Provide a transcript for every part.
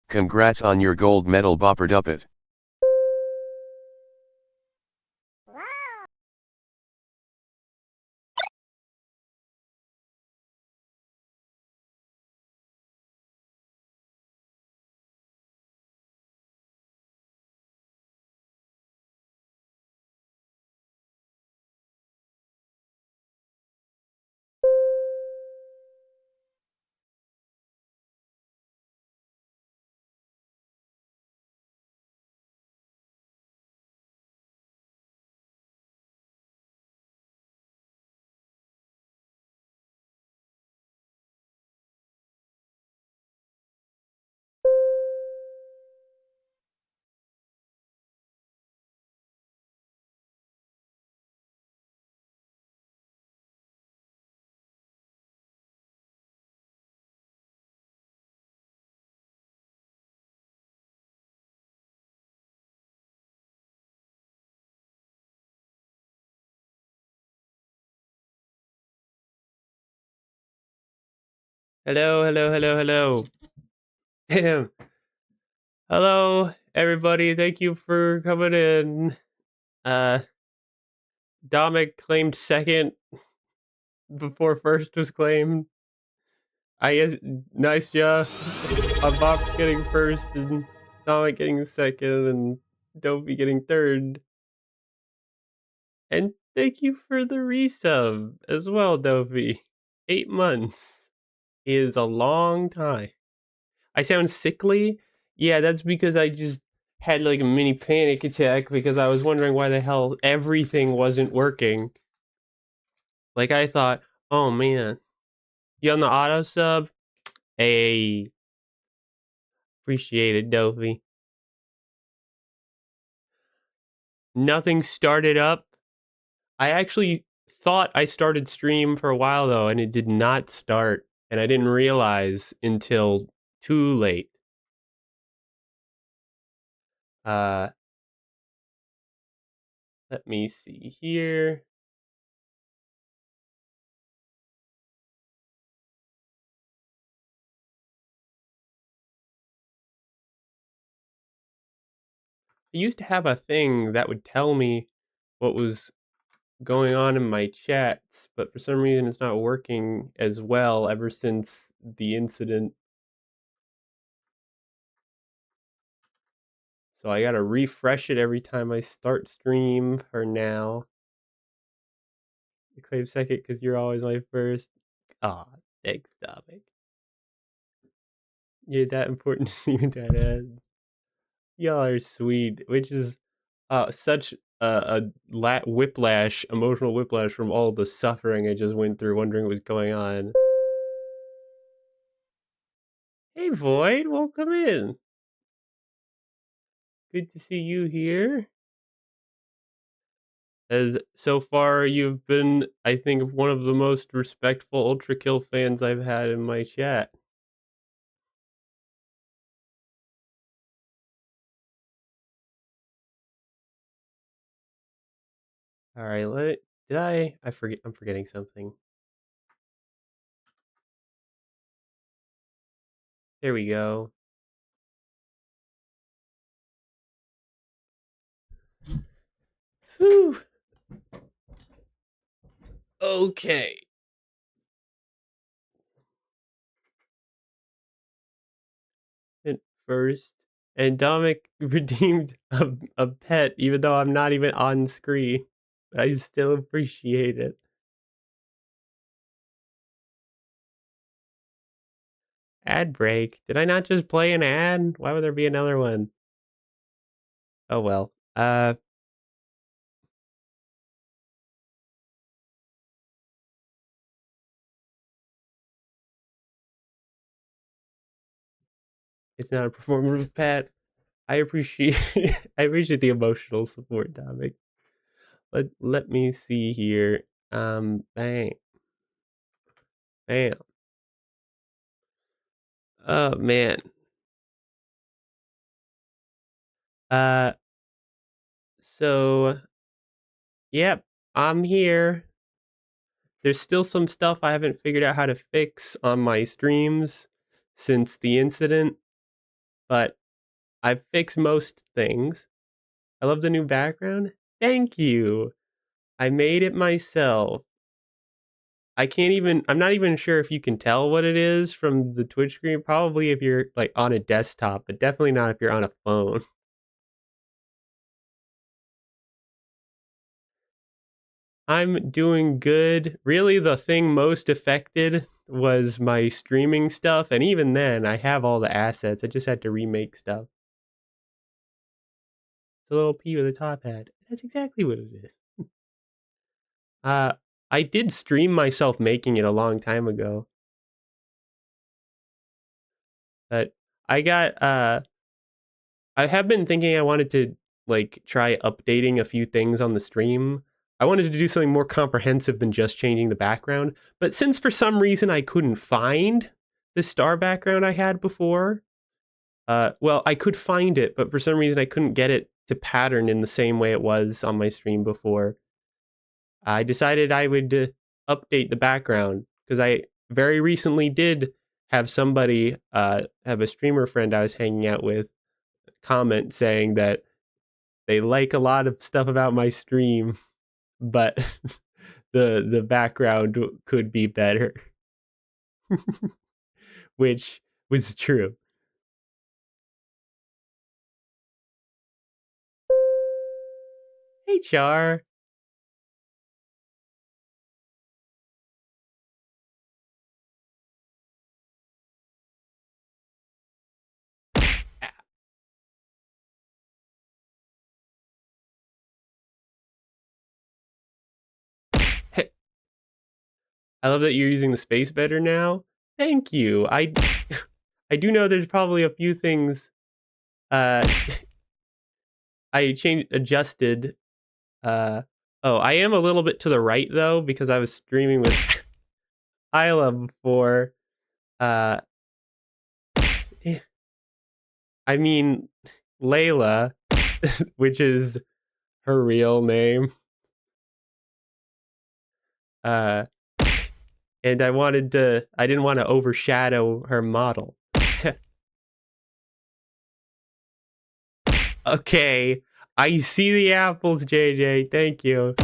Congrats on your gold medal, Bopper Duppet. Hello, hello, hello, hello. Hello, everybody. Thank you for coming in. Uh, Dominic claimed second before first was claimed. I guess, nice job. Bob getting first and Dominic getting second and Dopey getting third. And thank you for the resub as well, Dopey. 8 months is a long time. I sound sickly. Yeah, that's because I just had like a mini panic attack because I was wondering why the hell everything wasn't working. Like I thought, oh man, you on the auto sub? Hey, appreciate it, Dopey. Nothing started up. I actually thought I started stream for a while though, and it did not start, and I didn't realize until too late. Uh, Let me see here. I used to have a thing that would tell me what was going on in my chats, but for some reason it's not working as well ever since the incident. So I gotta refresh it every time I start stream for now. You claim second because you're always my first. Aw, thanks, Dominic. You're that important to see with that ads. Y'all are sweet, which is such whiplash, emotional whiplash from all the suffering I just went through wondering what was going on. Hey Void, welcome in. Good to see you here. As so far you've been, I think, one of the most respectful ULTRAKILL fans I've had in my chat. Alright, I forget, I'm forgetting something. There we go. Whew. Okay. And first, and Dominic redeemed a pet, even though I'm not even on screen. I still appreciate it. Ad break. Did I not just play an ad? Why would there be another one? Oh well. It's not a performative pet. I appreciate I appreciate the emotional support, Dominic. Let me see here. Bam. Bam. Oh man. Uh so yep, I'm here. There's still some stuff I haven't figured out how to fix on my streams since the incident. but I've fixed most things. I love the new background. Thank you. I made it myself. I'm not even sure if you can tell what it is from the Twitch screen. Probably if you're like on a desktop, but definitely not if you're on a phone. I'm doing good. Really, the thing most affected was my streaming stuff. And even then, I have all the assets. I just had to remake stuff. It's a little P with a top hat. That's exactly what it is. Uh, I did stream myself making it a long time ago. But I got I have been thinking I wanted to like try updating a few things on the stream. I wanted to do something more comprehensive than just changing the background. But since for some reason I couldn't find the star background I had before, well, I could find it, but for some reason I couldn't get it to pattern in the same way it was on my stream before. I decided I would update the background because I very recently did have somebody, have a streamer friend I was hanging out with, comment saying that they like a lot of stuff about my stream, but the background could be better, which was true. Hey, Char. Hey, I love that you're using the space better now. Thank you. I do know there's probably a few things uh I adjusted. Oh, I am a little bit to the right though because I was streaming with Isla before. Uh, eh, I mean Layla, which is her real name. Uh, and I didn't want to overshadow her model. Okay, I see the apples, JJ. Thank you.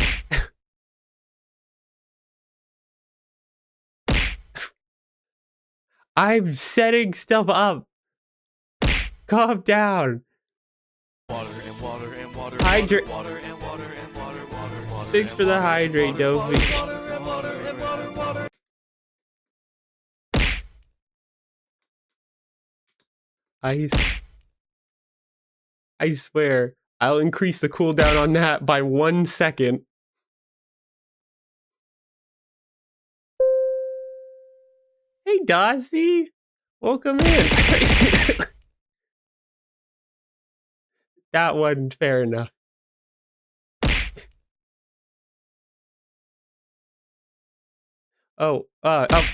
I'm setting stuff up. Calm down. Hydrate. Thanks for the hydrate, Dopey. I swear, I'll increase the cooldown on that by 1 second. Hey, Dossie. Welcome in. That wasn't fair enough. Oh, I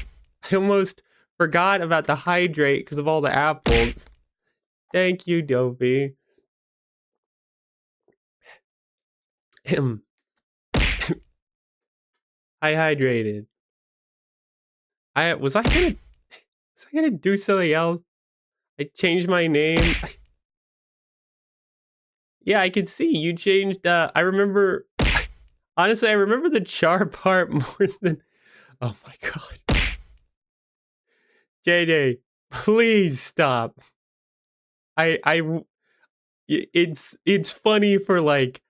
almost forgot about the hydrate because of all the apples. Thank you, Dopey. I hydrated. Was I gonna do something else? I changed my name. Yeah, I can see you changed. I remember. Honestly, I remember the char part more than. Oh my god. JJ, please stop. It's funny for like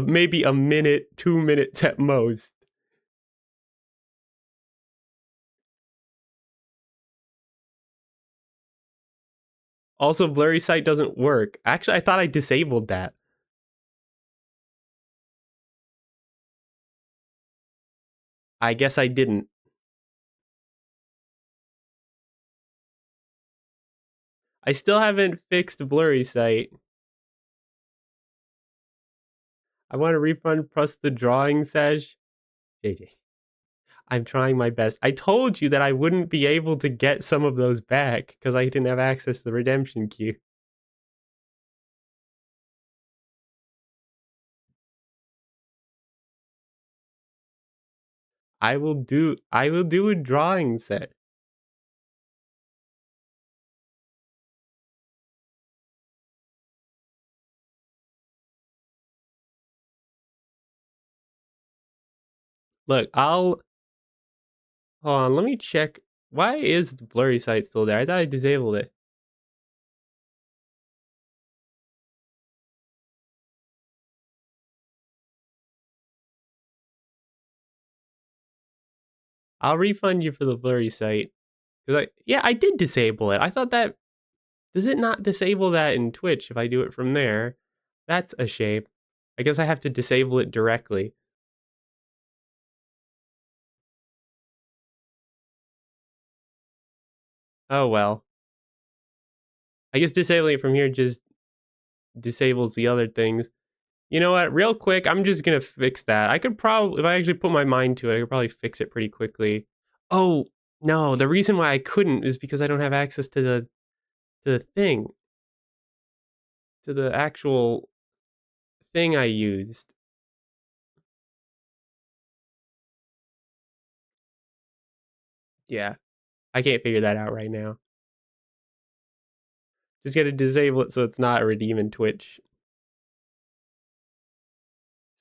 maybe a minute, 2 minutes at most. Also, blurry sight doesn't work. Actually, I thought I disabled that. I guess I didn't. I still haven't fixed blurry sight. I want a refund plus the drawing sesh. JJ, I'm trying my best. I told you that I wouldn't be able to get some of those back because I didn't have access to the redemption queue. I will do a drawing set. Look, hold on, let me check. Why is the blurry sight still there? I thought I disabled it. I'll refund you for the blurry sight. Yeah, I did disable it. I thought that, does it not disable that in Twitch if I do it from there? That's a shame. I guess I have to disable it directly. Oh well. I guess disabling it from here just disables the other things. You know what? Real quick, I'm just gonna fix that. I could probably, if I actually put my mind to it, I could probably fix it pretty quickly. Oh no, the reason why I couldn't is because I don't have access to the thing, to the actual thing I used. Yeah, I can't figure that out right now. Just gotta disable it so it's not a redeem in Twitch.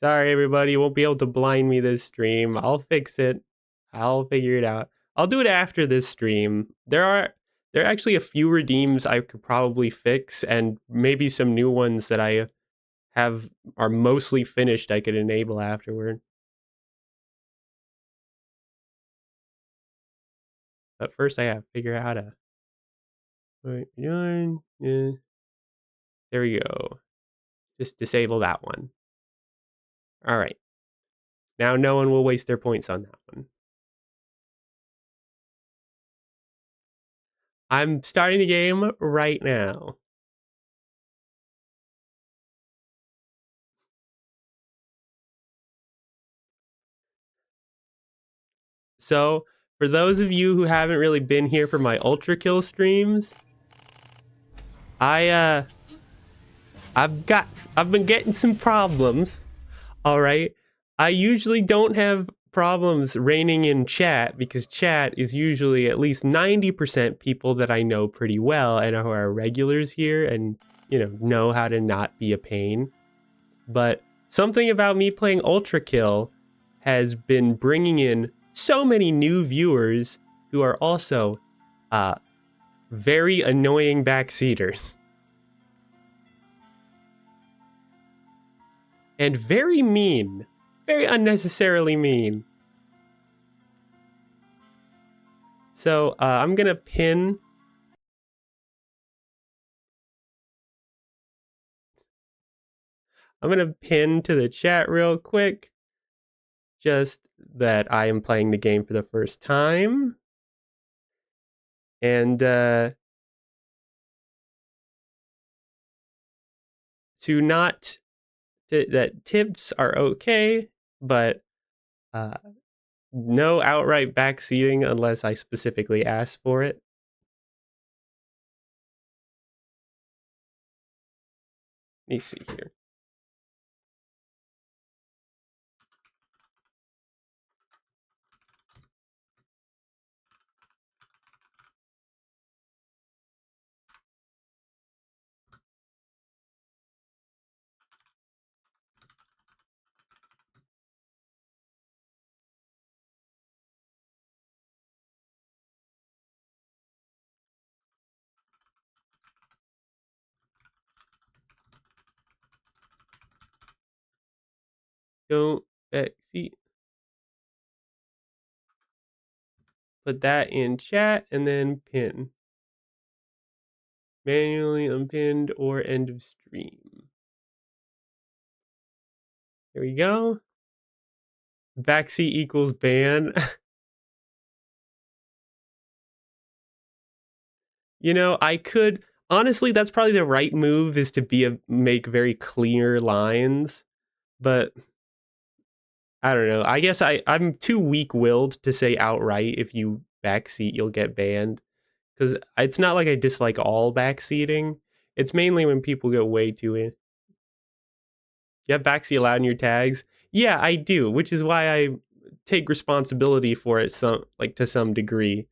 Sorry, everybody, you won't be able to blind me this stream. I'll fix it. I'll figure it out. I'll do it after this stream. There are actually a few redeems I could probably fix, and maybe some new ones that I have are mostly finished I could enable afterward. But first I have to figure out how to... Wait, yeah. There we go. Just disable that one. All right. Now no one will waste their points on that one. I'm starting the game right now. So, for those of you who haven't really been here for my ULTRAKILL streams, I've been getting some problems. All right. I usually don't have problems reigning in chat because chat is usually at least 90% people that I know pretty well and who are regulars here and, know how to not be a pain. But something about me playing ULTRAKILL has been bringing in so many new viewers who are also very annoying backseaters. And very mean. Very unnecessarily mean. So I'm gonna pin... I'm gonna pin to the chat real quick just that I am playing the game for the first time. And that tips are okay, but no outright backseating unless I specifically ask for it. Let me see here. Don't backseat. Put that in chat and then pin. Manually unpinned or end of stream. There we go. Backseat equals ban. I could... Honestly, that's probably the right move, is to make very clear lines. But I don't know. I guess I'm too weak-willed to say outright if you backseat, you'll get banned. Because it's not like I dislike all backseating. It's mainly when people get way too in. You have backseat allowed in your tags? Yeah, I do, which is why I take responsibility for it to some degree.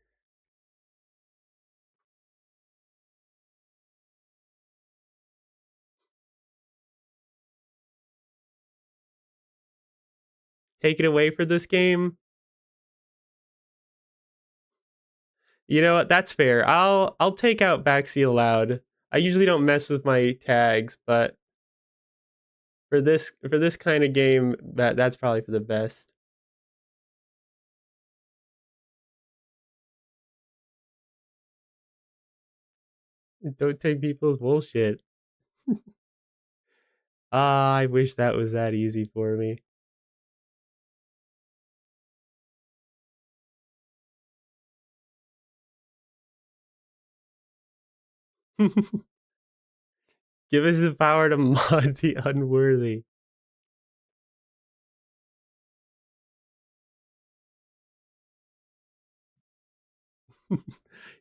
take it away for this game. You know what? That's fair. I'll take out backseat allowed. I usually don't mess with my tags, but for this kind of game, that's probably for the best. Don't take people's bullshit. I wish that was that easy for me. Give us the power to mod the unworthy.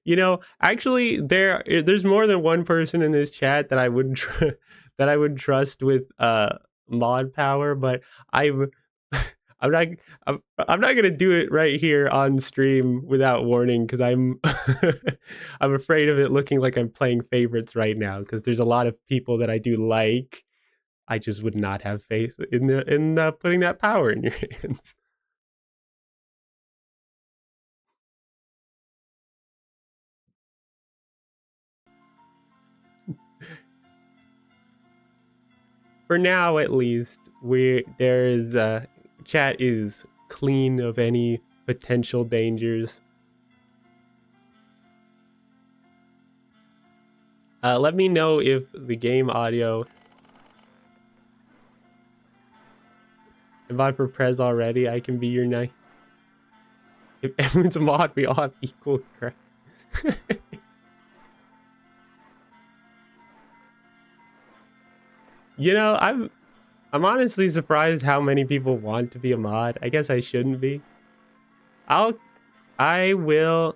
You know, actually, there's more than one person in this chat that I would that I would trust with mod power, but I'm I'm not I'm not gonna do it right here on stream without warning because I'm I'm afraid of it looking like I'm playing favorites right now because there's a lot of people that I do like. I just would not have faith in putting that power in your hands. For now, at least, chat is clean of any potential dangers. Let me know if the game audio. Am I for Prez already? I can be your knight. If everyone's a mod, we all have equal crap. You know, I'm honestly surprised how many people want to be a mod. I guess I shouldn't be. I will.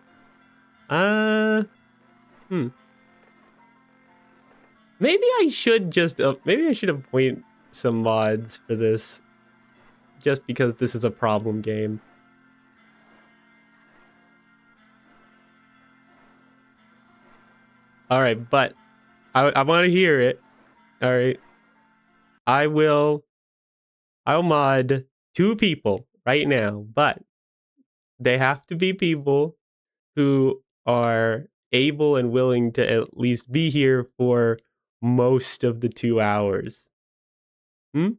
Maybe I should just maybe I should appoint some mods for this, just because this is a problem game. All right, but I want to hear it. All right, I'll mod 2 people right now, but they have to be people who are able and willing to at least be here for most of the 2 hours. Hmm?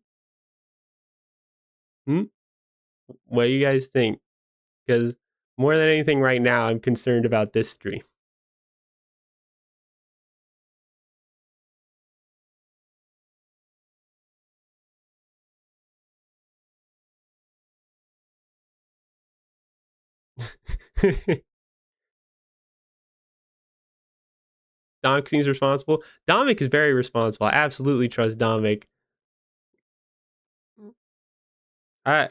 What do you guys think? Because more than anything right now, I'm concerned about this stream. Dominic seems responsible. Dominic is very responsible. I absolutely trust Dominic. I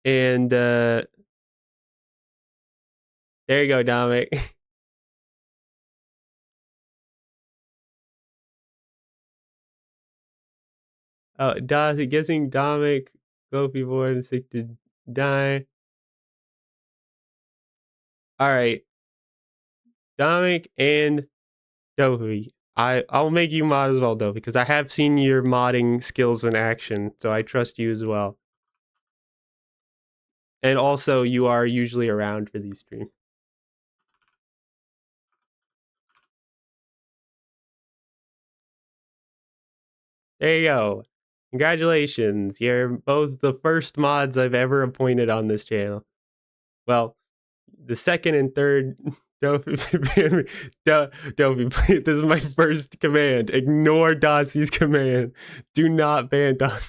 and there you go, Dominic. Oh, guessing Dominic, Goofy boy, I'm sick to die. All right, Dominic and Dovey. I'll make you mod as well, Dovey, because I have seen your modding skills in action, so I trust you as well. And also, you are usually around for these streams. There you go. Congratulations. You're both the first mods I've ever appointed on this channel. Well, the second and third. Dopey, this is my first command. Ignore Dossie's command. Do not ban Dossie.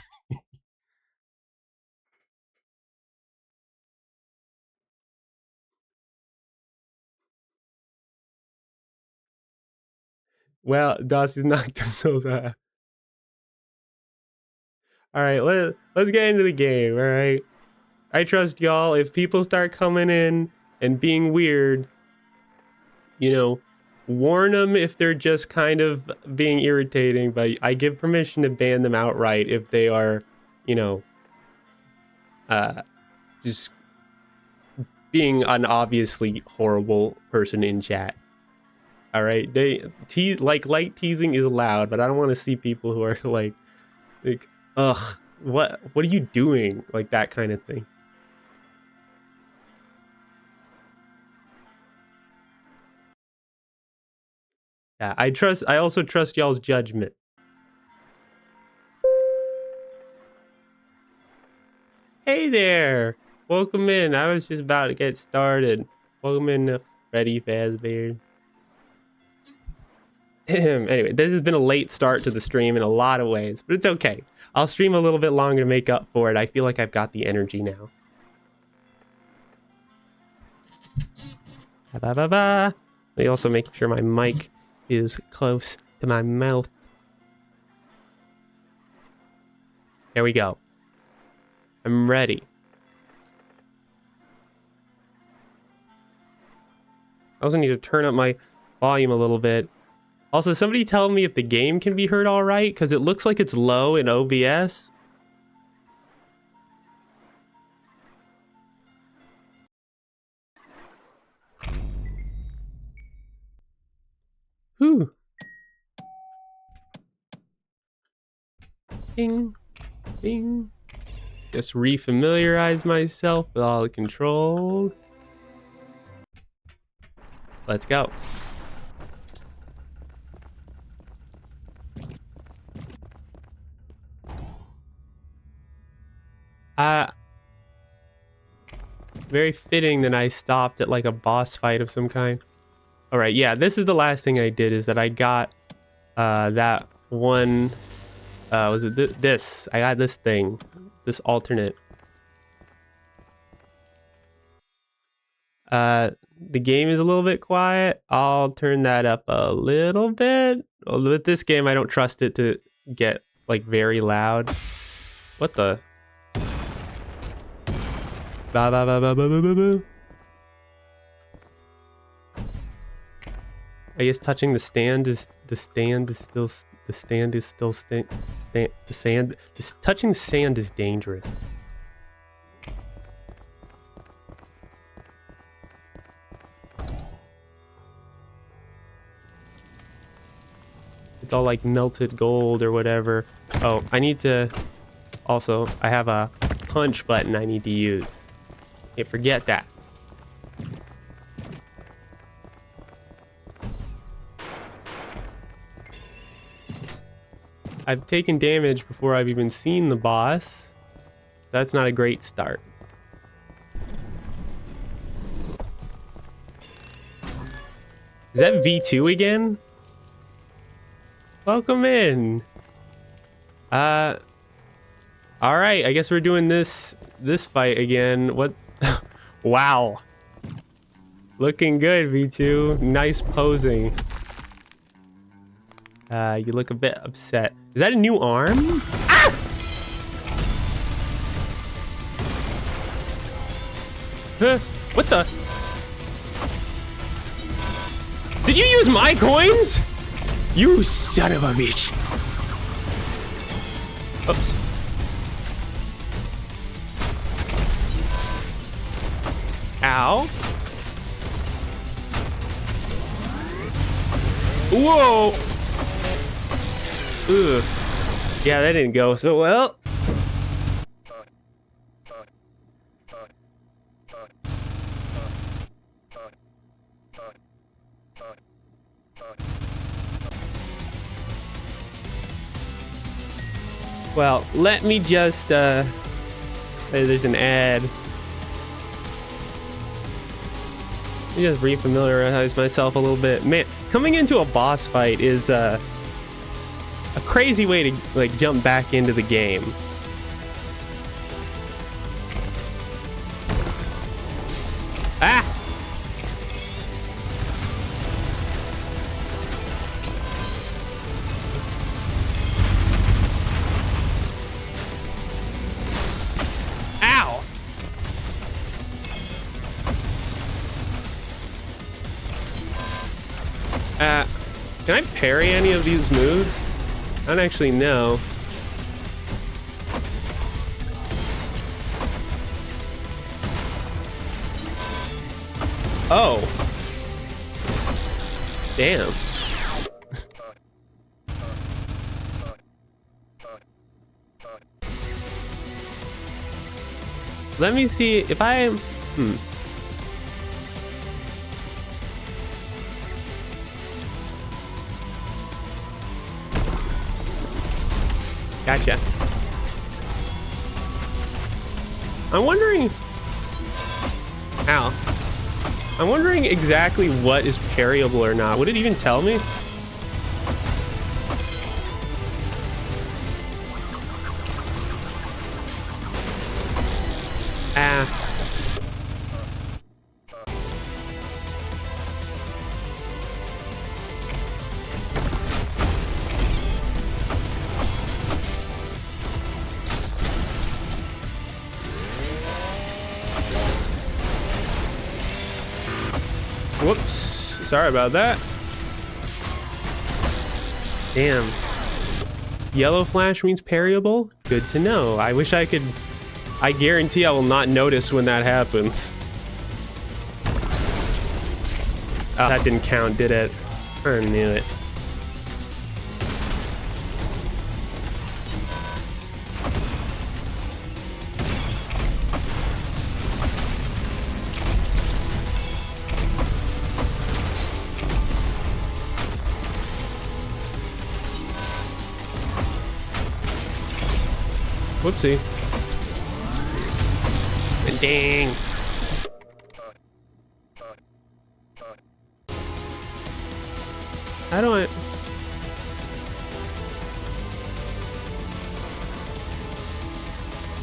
Well, Dossie's knocked themselves out. All right, let's get into the game. All right, I trust y'all. If people start coming in and being weird, you know, warn them if they're just kind of being irritating, but I give permission to ban them outright if they are, you know, just being an obviously horrible person in chat. All right, light teasing is allowed, but I don't want to see people who are like, ugh, what are you doing? Like that kind of thing. Yeah, I also trust y'all's judgment. Hey there! Welcome in. I was just about to get started. Welcome in, Freddy Fazbear. Anyway, this has been a late start to the stream in a lot of ways, but it's okay. I'll stream a little bit longer to make up for it. I feel like I've got the energy now. Let me also make sure my mic is close to my mouth. There we go. I'm ready. I also need to turn up my volume a little bit. Also, somebody tell me if the game can be heard all right, because it looks like it's low in OBS. Whew. Bing. Bing. Just refamiliarize myself with all the controls. Let's go. Very fitting that I stopped at like a boss fight of some kind. All right, yeah, this is the last thing I did, is that I got that one, was it this? I got this thing, this alternate. The game is a little bit quiet. I'll turn that up a little bit. With this game, I don't trust it to get like very loud. What the? Ba ba ba ba ba ba ba ba. I guess touching the stand is touching the sand is dangerous. It's all like melted gold or whatever. Oh, I need to also, I have a punch button I need to use. Can't forget that. I've taken damage before I've even seen the boss. So that's not a great start. Is that V2 again? Welcome in. All right, I guess we're doing this fight again. What? Wow. Looking good, V2. Nice posing. You look a bit upset. Is that a new arm? Ah! Huh? What the? Did you use my coins? You son of a bitch. Oops. Ow. Whoa. Ugh. Yeah, that didn't go so well. Well, let me just, hey, there's an ad. Let me just refamiliarize myself a little bit. Man, coming into a boss fight is, a crazy way to, like, jump back into the game. Ah! Can I parry any of these moves? I don't actually know. Oh. Damn. Let me see if I... Gotcha. I'm wondering... Ow. I'm wondering exactly what is parryable or not. Would it even tell me? Ah. Whoops. Sorry about that. Damn. Yellow flash means parryable? Good to know. I wish I could... I guarantee I will not notice when that happens. Oh, that didn't count, did it? I knew it. Whoopsie. Dang. How do I...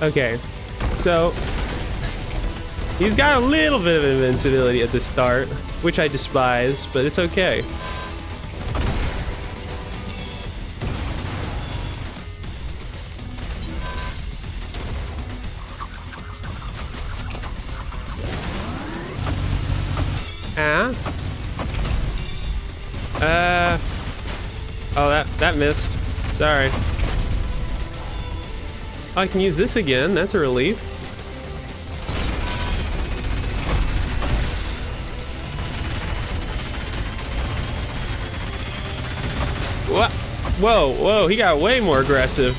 Okay. So... he's got a little bit of invincibility at the start, which I despise, but it's okay. Oh, that missed. Sorry. Oh, I can use this again. That's a relief. What? Whoa, whoa, he got way more aggressive.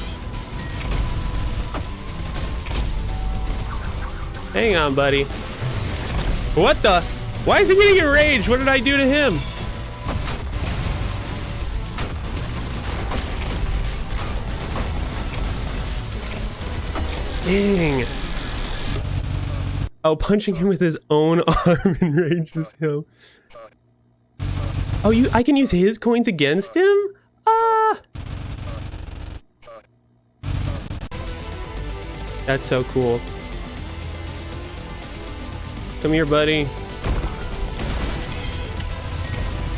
Hang on, buddy. What the? Why is he getting enraged? What did I do to him? Dang. Oh, punching him with his own arm enrages him. Oh, I can use his coins against him? Ah! That's so cool. Come here, buddy.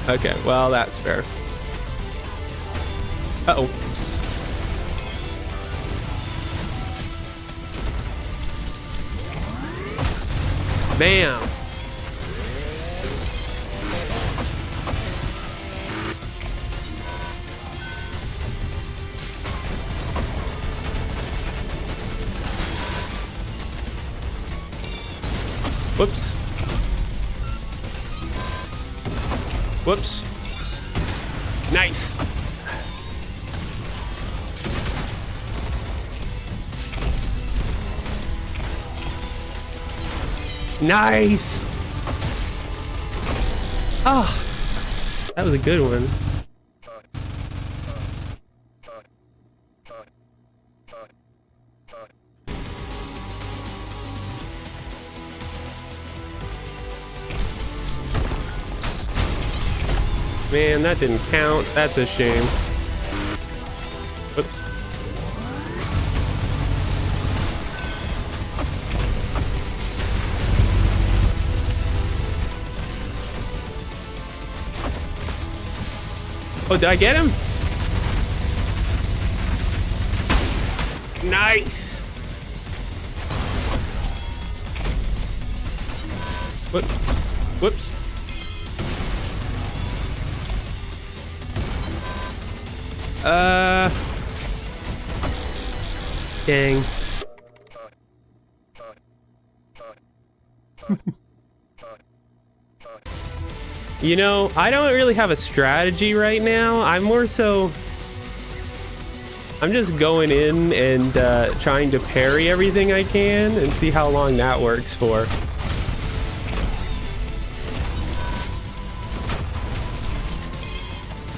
Okay, well, that's fair. Uh-oh. Bam! Whoops. Whoops. Nice. Nice. Ah, that was a good one. Man, that didn't count. That's a shame. Whoops. Oh, did I get him? Nice. Whoops. Dang. You know, I don't really have a strategy right now. I'm just going in and trying to parry everything I can and see how long that works for.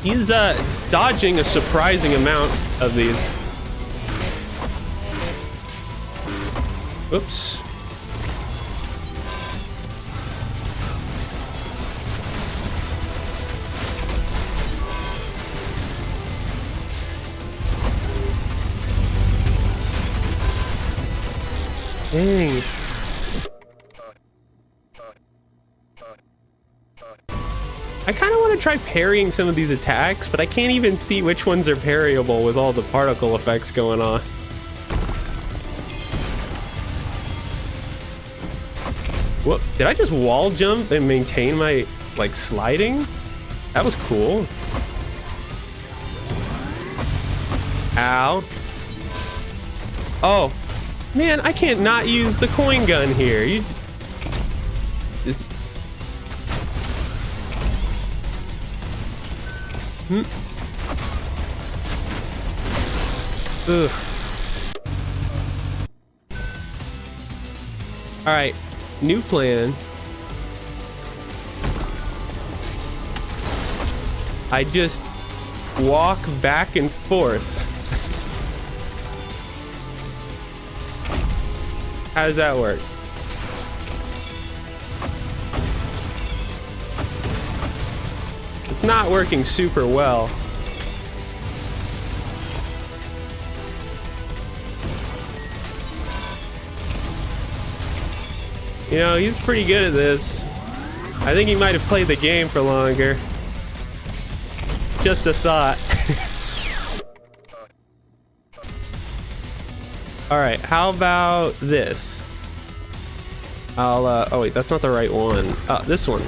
He's dodging a surprising amount of these. Oops. Dang. I kind of want to try parrying some of these attacks, but I can't even see which ones are parryable with all the particle effects going on. Whoop, did I just wall jump and maintain my, like, sliding? That was cool. Ow. Oh, man, I can't not use the coin gun here. You just... Ugh. All right, new plan. I just walk back and forth. How does that work? It's not working super well. You know, he's pretty good at this. I think he might have played the game for longer. Just a thought. All right, how about this? Oh wait, that's not the right one. Oh, this one.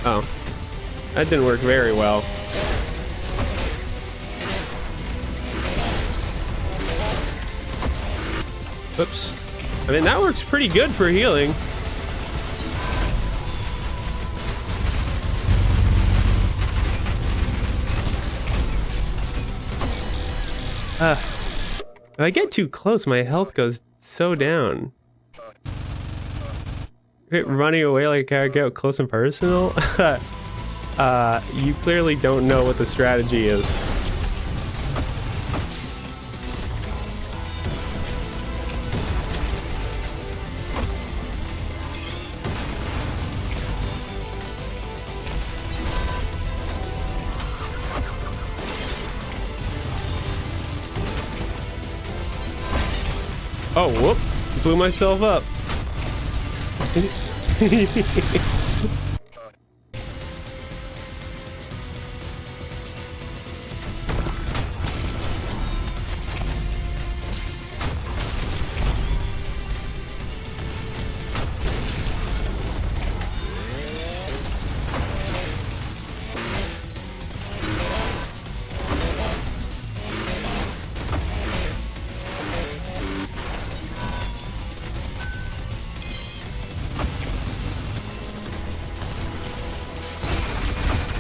Oh, that didn't work very well. Oops. I mean, that works pretty good for healing. If I get too close, my health goes so down. Running away like I get close and personal? You clearly don't know what the strategy is. Oh, whoop. Blew myself up.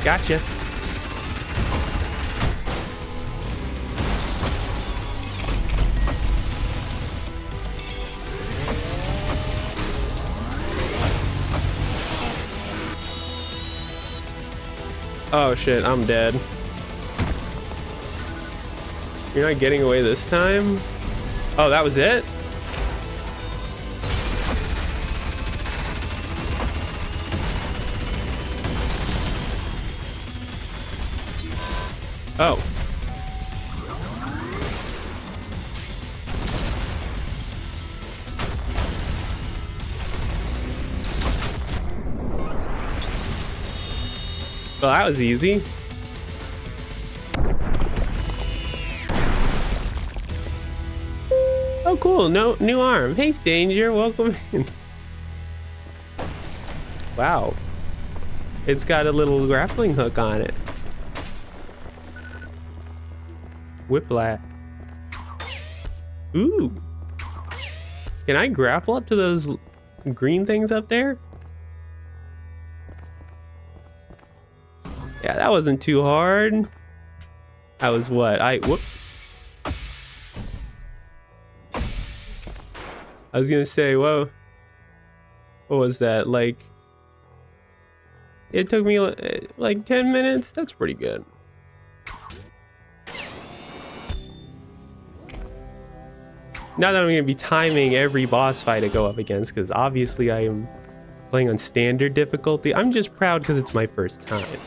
Gotcha. Oh shit, I'm dead. You're not getting away this time? Oh, that was it? Oh. Well, that was easy. Oh, cool. No new arm. Hey, Danger. Welcome in. Wow. It's got a little grappling hook on it. Whiplash. Ooh. Can I grapple up to those green things up there? Yeah, that wasn't too hard. That was what? Whoops. I was gonna say, whoa. What was that? Like, it took me like 10 minutes? That's pretty good. Not that I'm gonna be timing every boss fight I go up against, because obviously I am playing on standard difficulty. I'm just proud because it's my first time.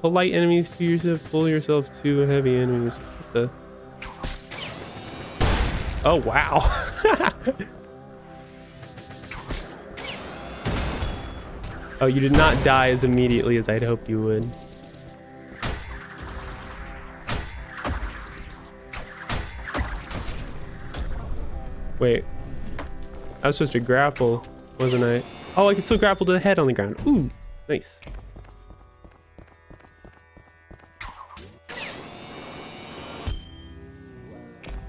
Pull light enemies to yourself, pull yourself to heavy enemies. What the? Oh, wow. Oh, you did not die as immediately as I'd hoped you would. Wait. I was supposed to grapple, wasn't I? Oh, I can still grapple to the head on the ground. Ooh, nice.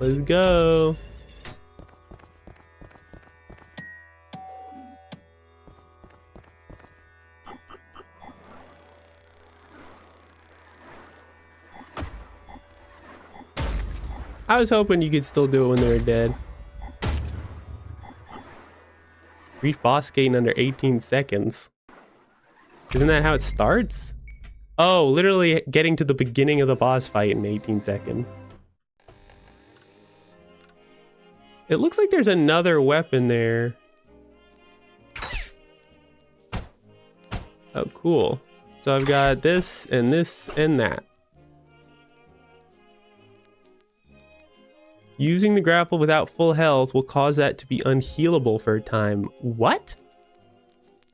Let's go. I was hoping you could still do it when they were dead. Reach boss gate in under 18 seconds. Isn't that how it starts? Oh, literally getting to the beginning of the boss fight in 18 seconds. It looks like there's another weapon there. Oh, cool. So I've got this and that. Using the grapple without full health will cause that to be unhealable for a time. What?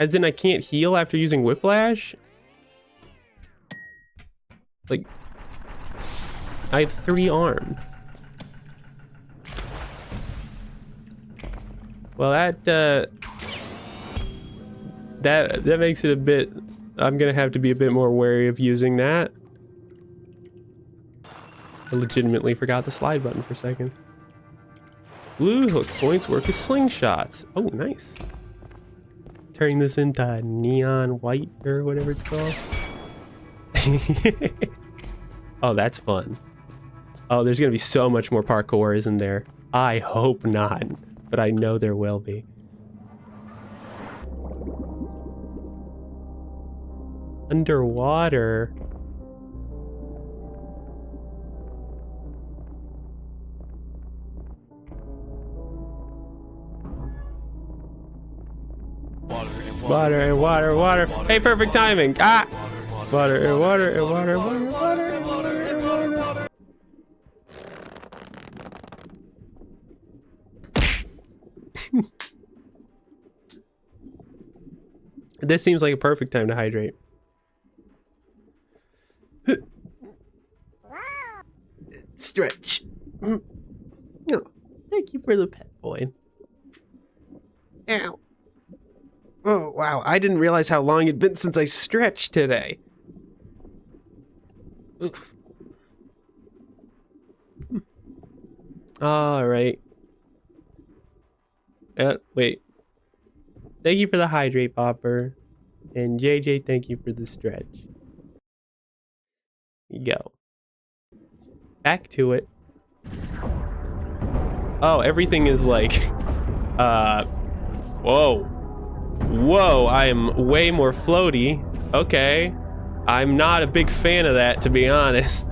As in I can't heal after using whiplash? Like, I have 3 arms. Well, that makes it a bit... I'm gonna have to be a bit more wary of using that. I legitimately forgot the slide button for a second. Blue hook points work as slingshots. Oh, nice. Turning this into neon white or whatever it's called. Oh, that's fun. Oh, there's gonna be so much more parkour, isn't there? I hope not, but I know there will be. Underwater. Water and water, water. Hey, perfect timing. Ah! Water and water and water, water, water and water and water. This seems like a perfect time to hydrate. Stretch. Oh, thank you for the pet boy. Ow. Oh, wow. I didn't realize how long it'd been since I stretched today. Oof. All right. Wait. Thank you for the hydrate, Popper. And JJ, thank you for the stretch. Go. Back to it. Oh, everything is like... Whoa. Whoa, I am way more floaty. Okay. I'm not a big fan of that, to be honest.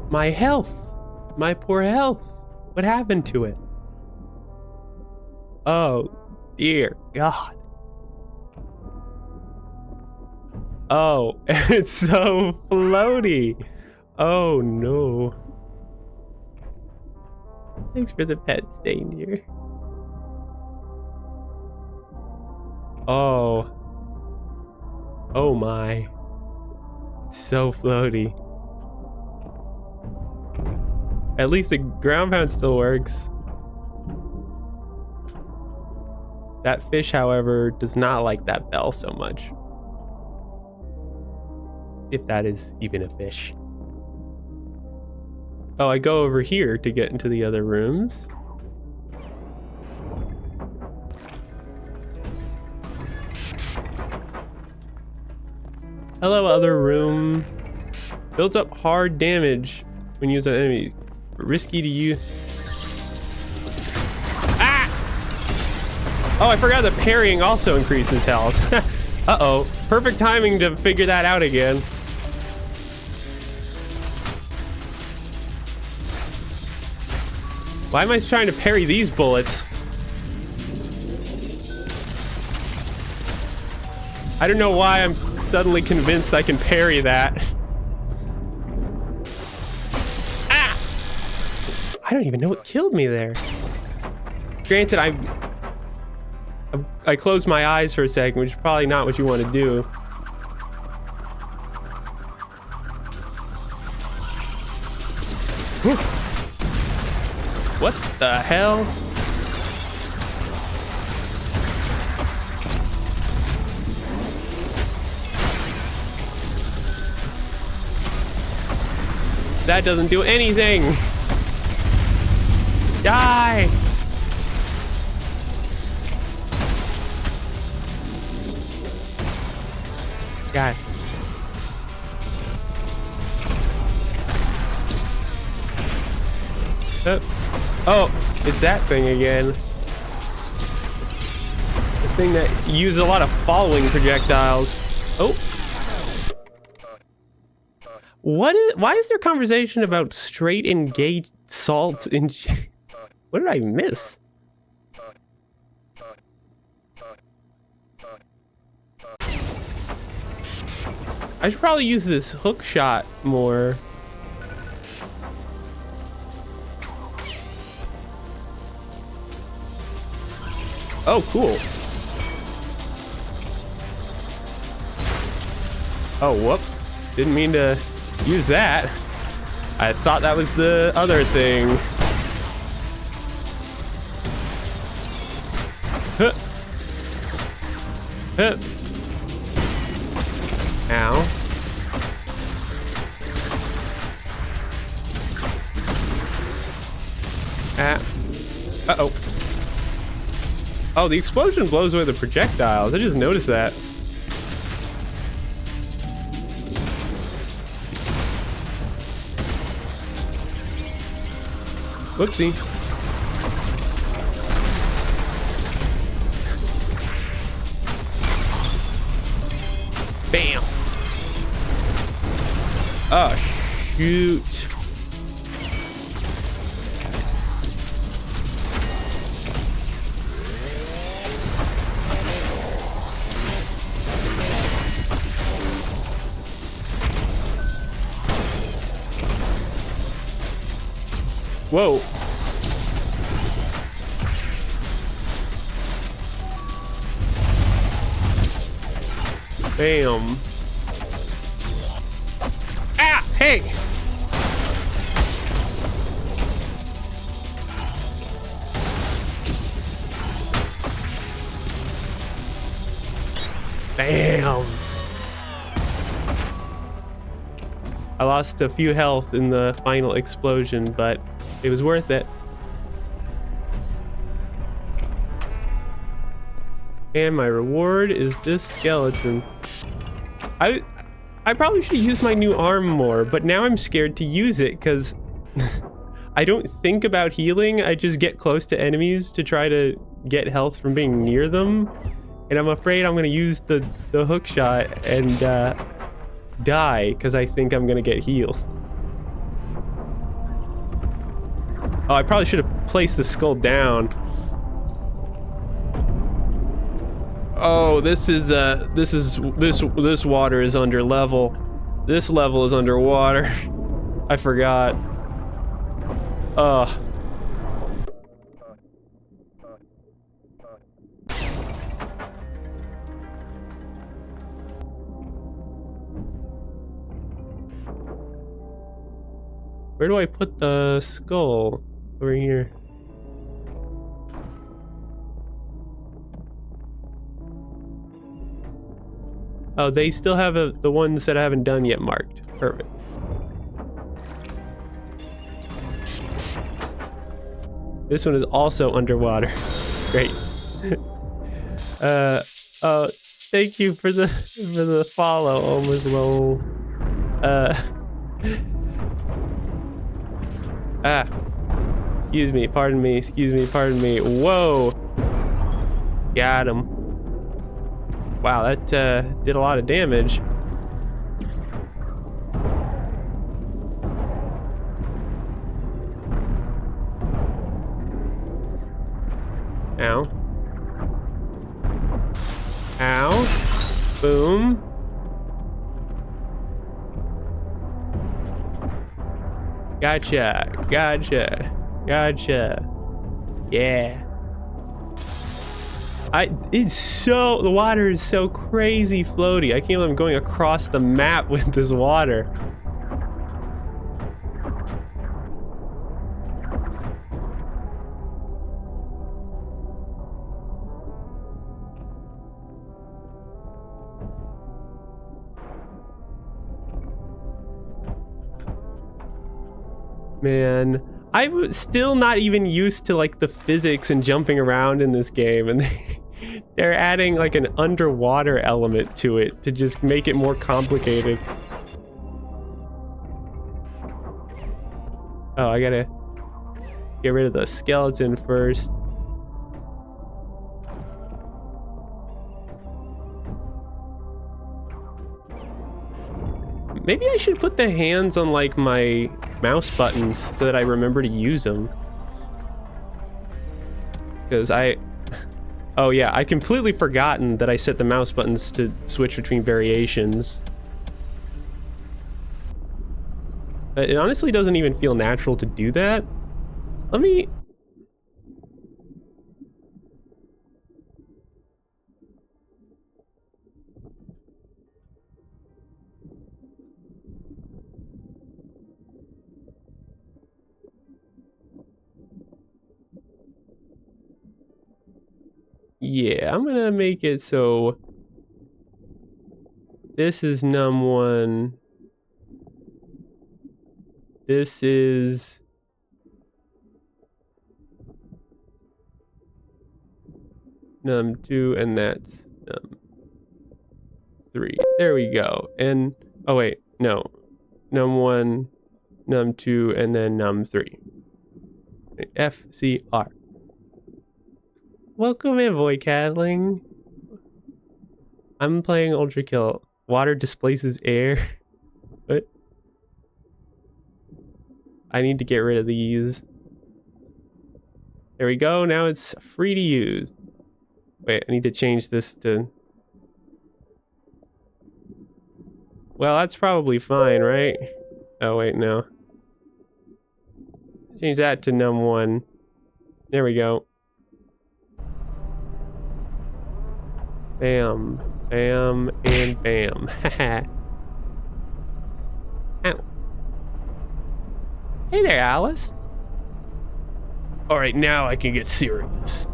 My health. My poor health. What happened to it? Oh, dear God. Oh, it's so floaty. Oh, no. Thanks for the pet, Danger. Oh. Oh, my. It's so floaty. At least the ground pound still works. That fish, however, does not like that bell so much. If that is even a fish. Oh, I go over here to get into the other rooms. Hello, other room. Builds up hard damage when used on enemy. Risky to use. Ah! Oh, I forgot that parrying also increases health. Uh-oh. Perfect timing to figure that out again. Why am I trying to parry these bullets? I don't know why I'm suddenly convinced I can parry that. Ah! I don't even know what killed me there. Granted, I closed my eyes for a second, which is probably not what you want to do. Whew. What the hell? That doesn't do anything. Die. God. Oh, it's that thing again. The thing that uses a lot of following projectiles. Oh. Why is there conversation about straight engaged salt in... What did I miss? I should probably use this hook shot more. Oh, cool. Oh, whoop. Didn't mean to use that. I thought that was the other thing. Huh. Huh. Ow. Ah. Uh-oh. Oh, the explosion blows away the projectiles. I just noticed that. Whoopsie. Bam. Oh, shoot. Whoa. Bam. Ah, hey. Bam. I lost a few health in the final explosion, but it was worth it. And my reward is this skeleton. I probably should use my new arm more, but now I'm scared to use it because I don't think about healing. I just get close to enemies to try to get health from being near them. And I'm afraid I'm gonna use the hook shot and die because I think I'm gonna get healed. Oh, I probably should have placed the skull down. Oh, this water is under level. This level is underwater. I forgot. Ugh. Where do I put the skull? Over here. Oh, they still have the ones that I haven't done yet marked. Perfect. This one is also underwater. Great. Oh, thank you for the follow, almost lol. Excuse me, pardon me, Whoa! Got him. Wow, that did a lot of damage. Ow. Ow. Boom. Gotcha. Yeah. The water is so crazy floaty. I can't believe I'm going across the map with this water. Man, I'm still not even used to like the physics and jumping around in this game, and they're adding like an underwater element to it to just make it more complicated. Oh, I gotta get rid of the skeleton first. Maybe I should put the hands on like my mouse buttons so that I remember to use them. Because oh yeah, I completely forgotten that I set the mouse buttons to switch between variations. It honestly doesn't even feel natural to do that. Let me... Yeah, I'm gonna make it so this is num1. This is num2, and that's num3. There we go. And oh wait, no. Num1, num2, and then num3. FCR. Welcome in, Void Catling. I'm playing ULTRAKILL. Water displaces air. What? I need to get rid of these. There we go. Now it's free to use. Wait, I need to change this to... Well, that's probably fine, right? Oh, wait, no. Change that to num1. There we go. Bam. Bam and bam. Haha. Ow. Hey there, Alice. Alright, now I can get serious.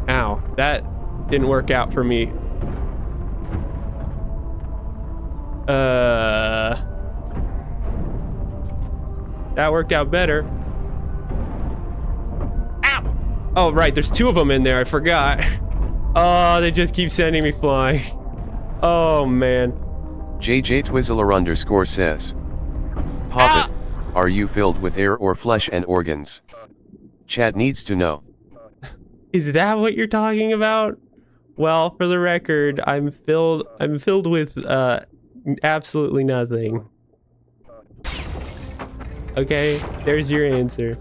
Ow, that didn't work out for me. That worked out better. Ow! Oh, right, there's two of them in there, I forgot. Oh, they just keep sending me flying. Oh, man. JJ Twizzler_ says, Poppet, are you filled with air or flesh and organs? Chat needs to know. Is that what you're talking about? Well, for the record, I'm filled with absolutely nothing. Okay, there's your answer.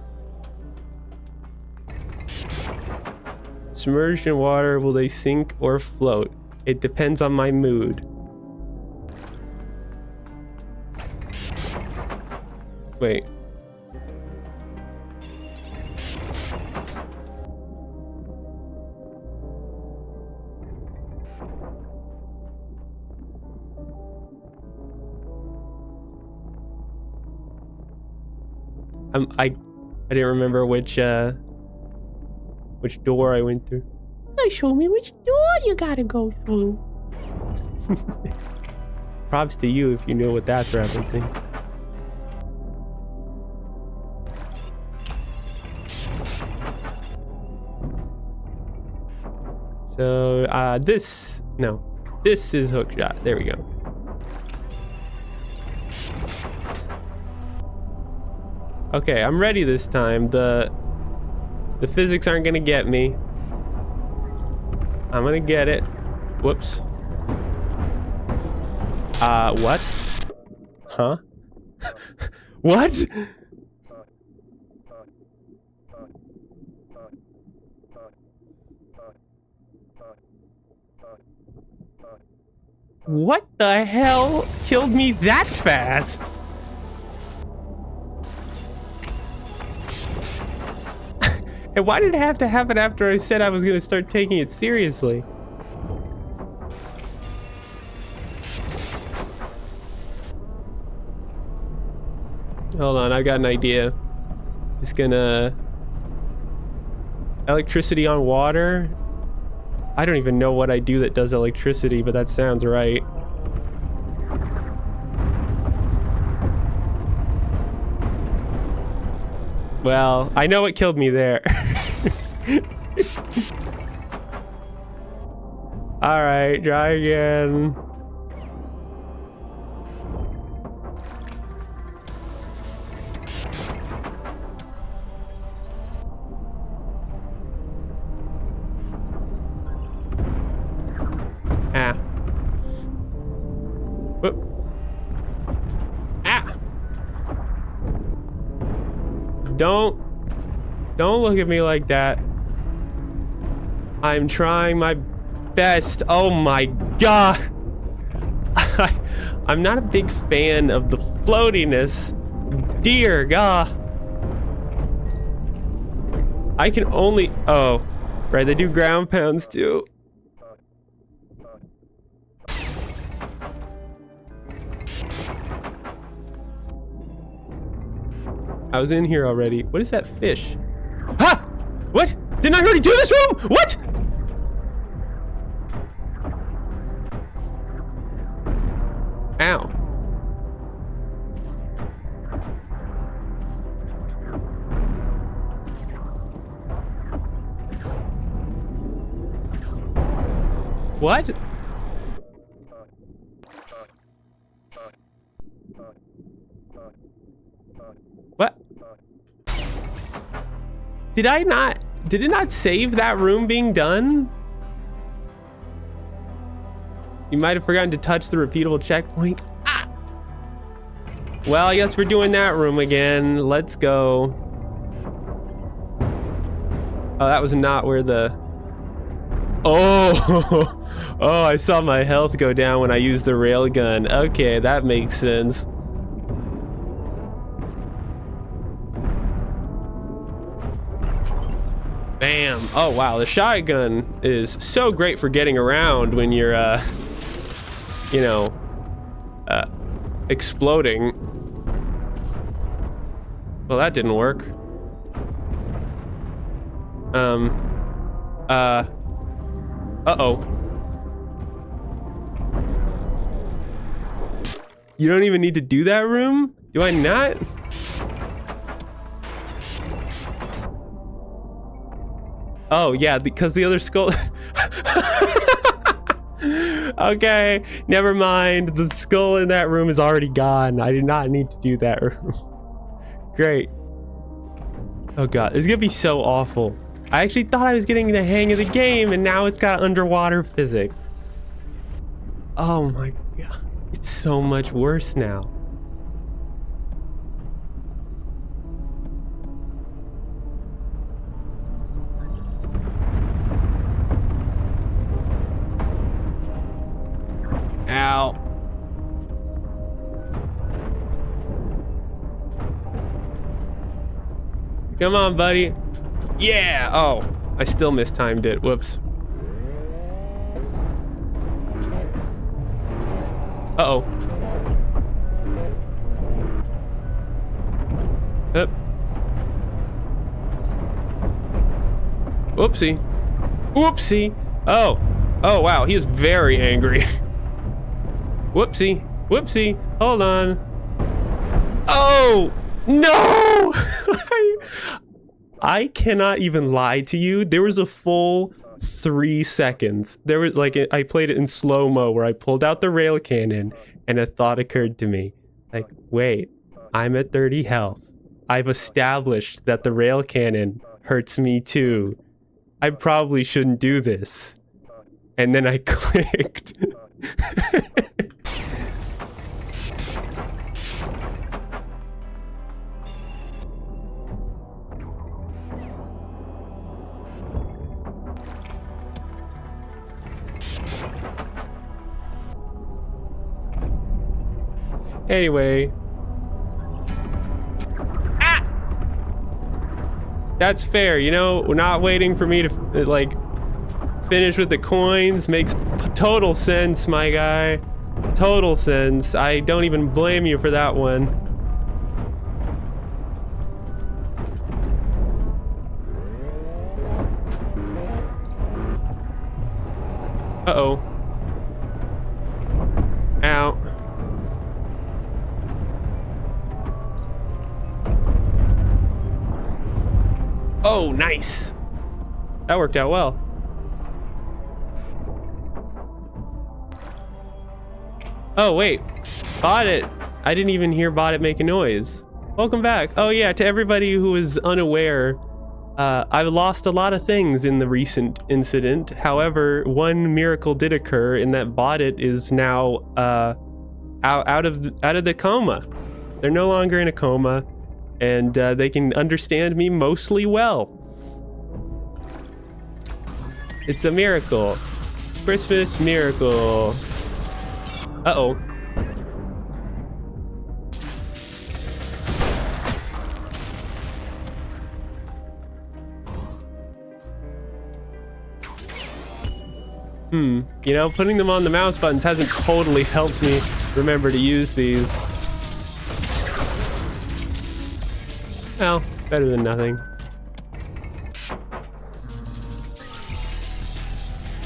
Submerged in water, will they sink or float? It depends on my mood. Wait. I didn't remember which door I went through. Show me which door you gotta go through. Props to you if you know what that's referencing. So, this is hookshot. There we go. Okay, I'm ready this time. The physics aren't gonna get me. I'm gonna get it. Whoops. What? Huh? What? What the hell killed me that fast? And why did it have to happen after I said I was gonna start taking it seriously? Hold on, I've got an idea. Just gonna... Electricity on water? I don't even know what I do that does electricity, but that sounds right. Well, I know what killed me there. Alright, try again. Ah. Whoop. Ah! Don't look at me like that. I'm trying my best. Oh my god. I'm not a big fan of the floatiness. Dear god. I can only... Oh, right, they do ground pounds too. I was in here already. What is that fish? Ha! What? Didn't I already do this room? What? Ow. What? What? Did it not save that room being done? You might have forgotten to touch the repeatable checkpoint. Ah! Well, I guess we're doing that room again. Let's go. Oh, that was not where the... Oh! Oh, I saw my health go down when I used the railgun. Okay, that makes sense. Bam. Oh, wow. The shotgun is so great for getting around when you're, you know, exploding. Well, that didn't work. Uh-oh. You don't even need to do that room? Do I not? Oh, yeah, because the other skull... Okay, never mind. The skull in that room is already gone. I did not need to do that room. Great. Oh god, this is gonna be so awful. I actually thought I was getting the hang of the game, and now it's got underwater physics. Oh my god. It's so much worse now. Ow. Come on, buddy. Yeah. Oh, I still mistimed it. Whoops. Uh-oh. Up. Oopsie. Whoopsie. Oh. Oh, wow. He is very angry. Whoopsie. Whoopsie. Hold on. Oh, no. I cannot even lie to you. There was a full 3 seconds. There was like, I played it in slow-mo where I pulled out the rail cannon and a thought occurred to me. Like, wait, I'm at 30 health. I've established that the rail cannon hurts me too. I probably shouldn't do this. And then I clicked. Anyway. Ah! That's fair, you know, not waiting for me to, like, finish with the coins makes total sense, my guy. Total sense. I don't even blame you for that one. Uh-oh. Ow. Oh, nice. That worked out well. Oh, wait. Poppet. I didn't even hear Poppet make a noise. Welcome back. Oh, yeah, to everybody who is unaware, I've lost a lot of things in the recent incident. However, one miracle did occur in that Poppet is now out of the coma. They're no longer in a coma, and they can understand me mostly well. It's a miracle. Christmas miracle. Uh-oh. You know, putting them on the mouse buttons hasn't totally helped me remember to use these. Well, better than nothing.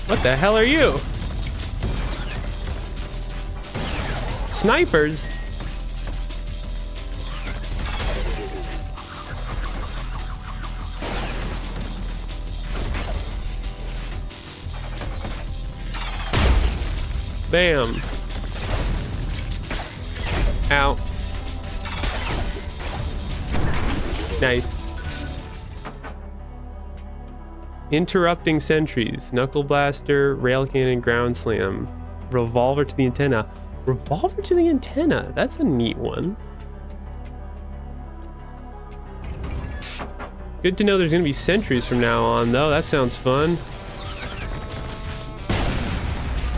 What the hell are you? Snipers? Bam. Ow. Nice. Interrupting sentries. Knuckle blaster, rail cannon, ground slam. Revolver to the antenna. Revolver to the antenna. That's a neat one. Good to know there's gonna be sentries from now on, though. That sounds fun.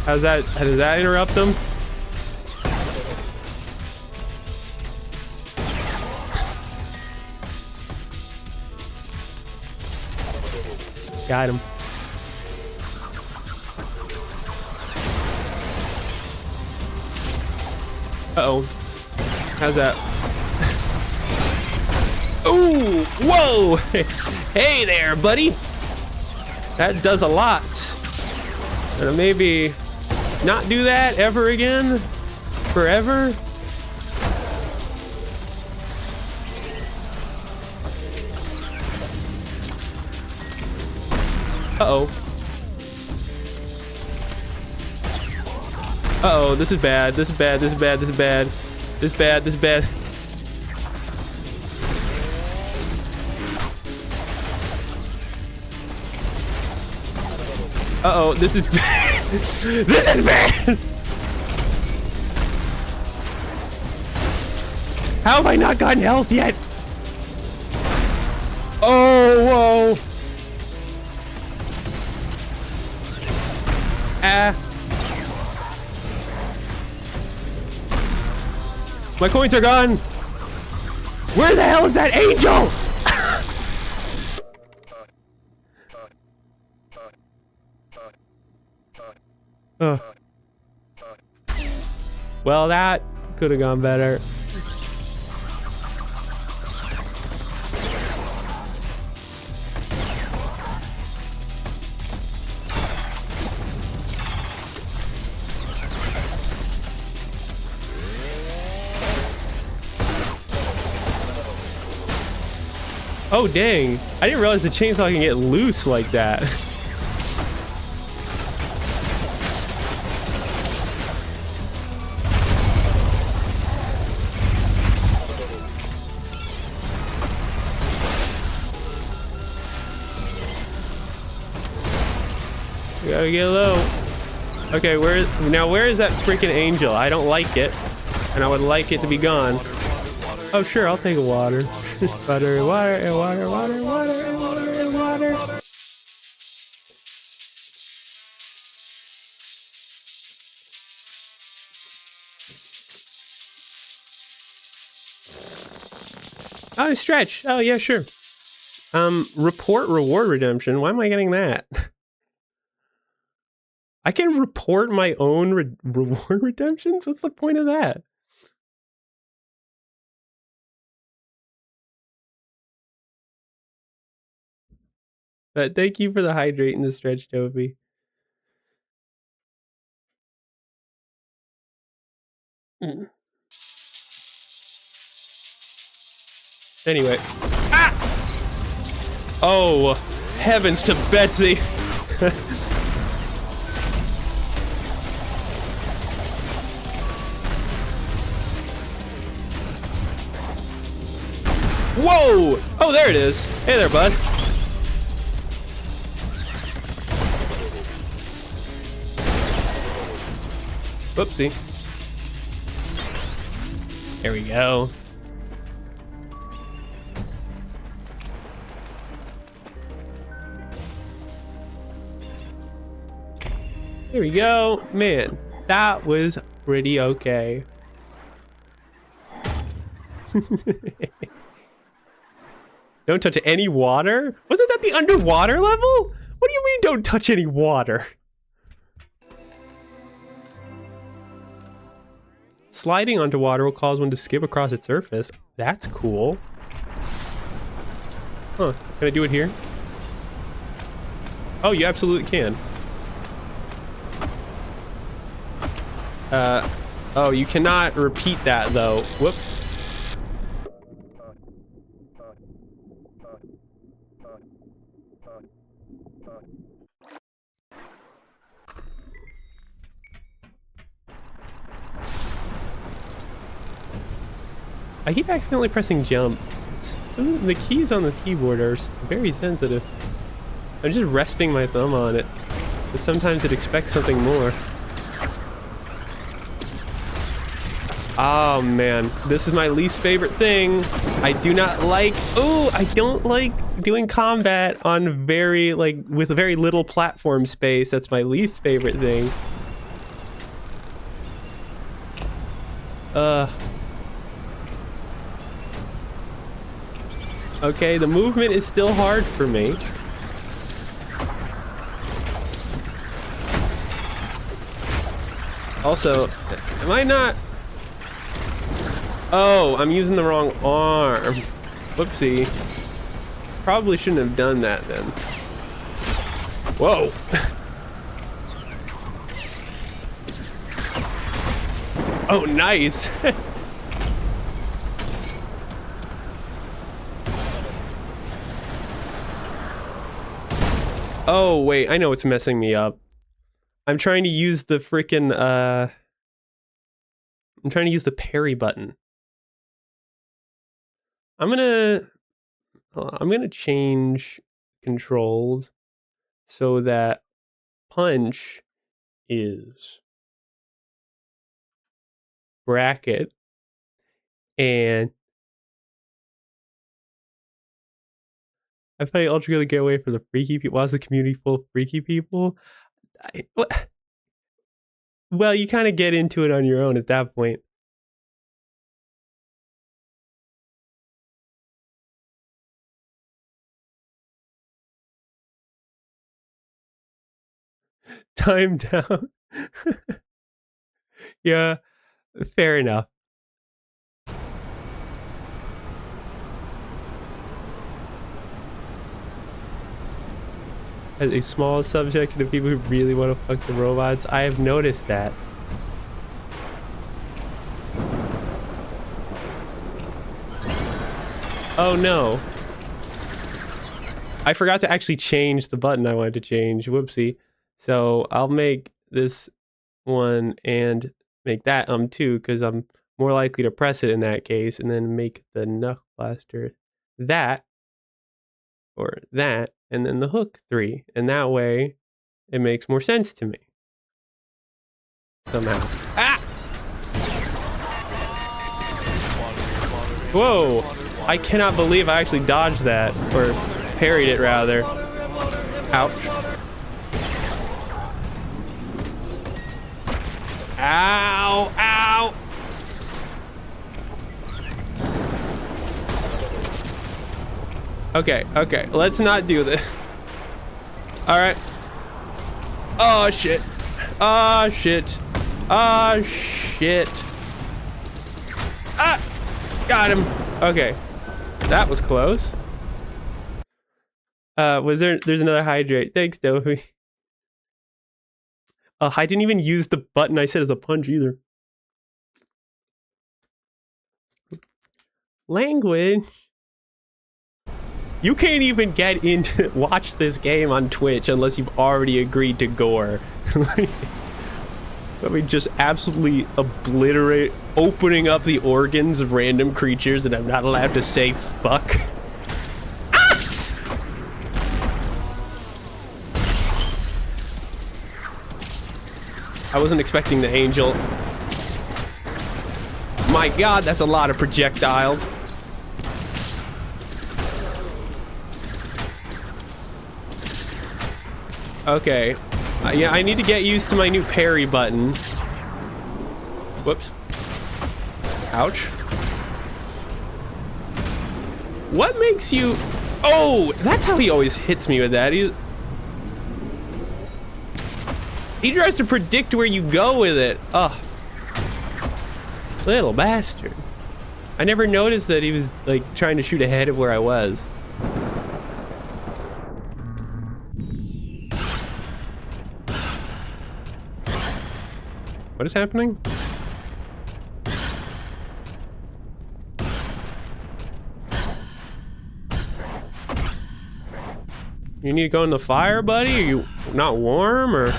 How's that? Does that interrupt them? Got him. Uh-oh. How's that? Ooh! Whoa! Hey there, buddy! That does a lot. Maybe not do that ever again? Forever? Uh-oh. Uh-oh, this is bad. This is bad. This is bad. This is bad. This is bad. This is bad. Uh-oh, this is bad. This is bad! How have I not gotten health yet? Oh, whoa. Ah. My coins are gone. Where the hell is that angel? Well, that could have gone better. Oh, dang. I didn't realize the chainsaw can get loose like that. We gotta get low. Okay, where is that freaking angel? I don't like it, and I would like it to be gone. Oh, sure, I'll take a water. Water, water, and water, water, water, and water, and water. Oh, stretch. Oh, yeah, sure. Report reward redemption. Why am I getting that? I can report my own reward redemptions? What's the point of that? But thank you for the hydrate and the stretch, Toby. Anyway. Ah! Oh, heavens to Betsy. Whoa! Oh, there it is. Hey there, bud. Whoopsie. There we go. There we go. Man, that was pretty okay. Don't touch any water? Wasn't that the underwater level? What do you mean don't touch any water? Sliding onto water will cause one to skip across its surface. That's cool. Huh, can I do it here? Oh, you absolutely can. Oh, you cannot repeat that though. Whoops. I keep accidentally pressing jump. Some of the keys on the keyboard are very sensitive. I'm just resting my thumb on it, but sometimes it expects something more. Oh man, this is my least favorite thing. I do not like, I don't like doing combat on with very little platform space. That's my least favorite thing. Okay, the movement is still hard for me. Also, am I not? Oh, I'm using the wrong arm. Whoopsie. Probably shouldn't have done that then. Whoa. Oh, nice. Oh, wait, I know what's messing me up. I'm trying to use the frickin', I'm trying to use the parry button. I'm gonna change controls so that punch is bracket and I play Ultra to get away from the freaky people. Why's the community full of freaky people? What? Well, you kind of get into it on your own at that point. Time down. Yeah, fair enough. As a small subject to people who really want to fuck the robots, I have noticed that. Oh no. I forgot to actually change the button I wanted to change. Whoopsie. So I'll make this one and make that too, because I'm more likely to press it in that case, and then make the knuckle blaster that, or that, and then the hook 3. And that way it makes more sense to me. Somehow. Ah! Whoa! I cannot believe I actually dodged that, or parried it rather. Ouch. Ow! Ow! Okay, okay, let's not do this. Alright. Oh shit. Oh shit. Oh shit. Ah! Got him. Okay. That was close. There's another hydrate. Thanks, Dovey. I didn't even use the button I said as a punch either. Language. You can't even get in to watch this game on Twitch unless you've already agreed to gore. I mean, just absolutely obliterate, opening up the organs of random creatures, and I'm not allowed to say fuck. I wasn't expecting the angel. My god, that's a lot of projectiles. Okay. Yeah, I need to get used to my new parry button. Whoops. Ouch. What makes you... Oh, that's how he always hits me with that. He tries to predict where you go with it. Ugh. Little bastard. I never noticed that he was, like, trying to shoot ahead of where I was. What is happening? You need to go in the fire, buddy? Are you not warm, or...?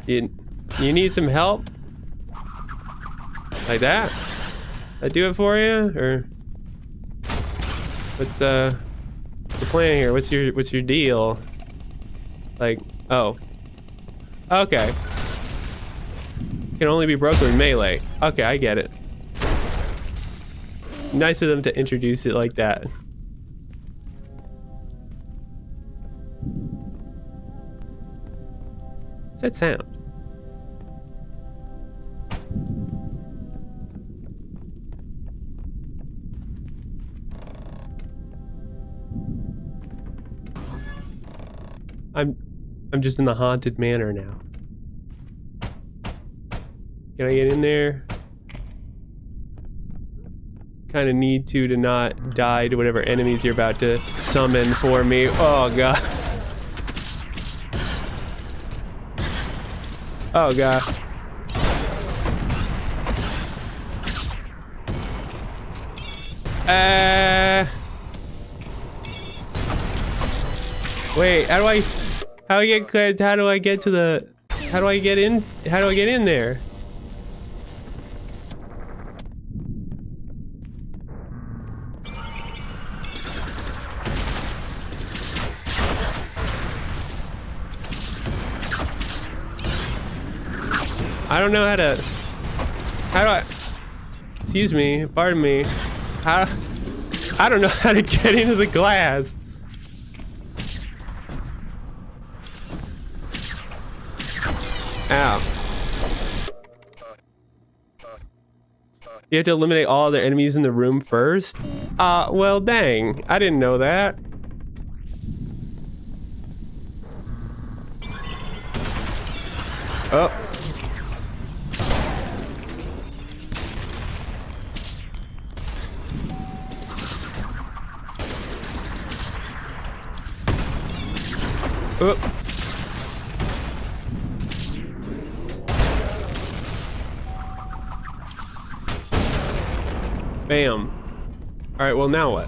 You need some help? Like that? I do it for you, or what's the plan here? What's your deal? Like, oh, okay. Can only be broken with melee. Okay, I get it. Nice of them to introduce it like that. What's that sound? I'm just in the haunted manor now. Can I get in there? Kind of need to not die to whatever enemies you're about to summon for me. Oh god. Oh god. Wait, how do I get in there? I don't know how do I, excuse me, pardon me. I don't know how to get into the glass. Ow. You have to eliminate all the enemies in the room first? Well, dang. I didn't know that. Oh. Oh. Bam. All right, well, now what?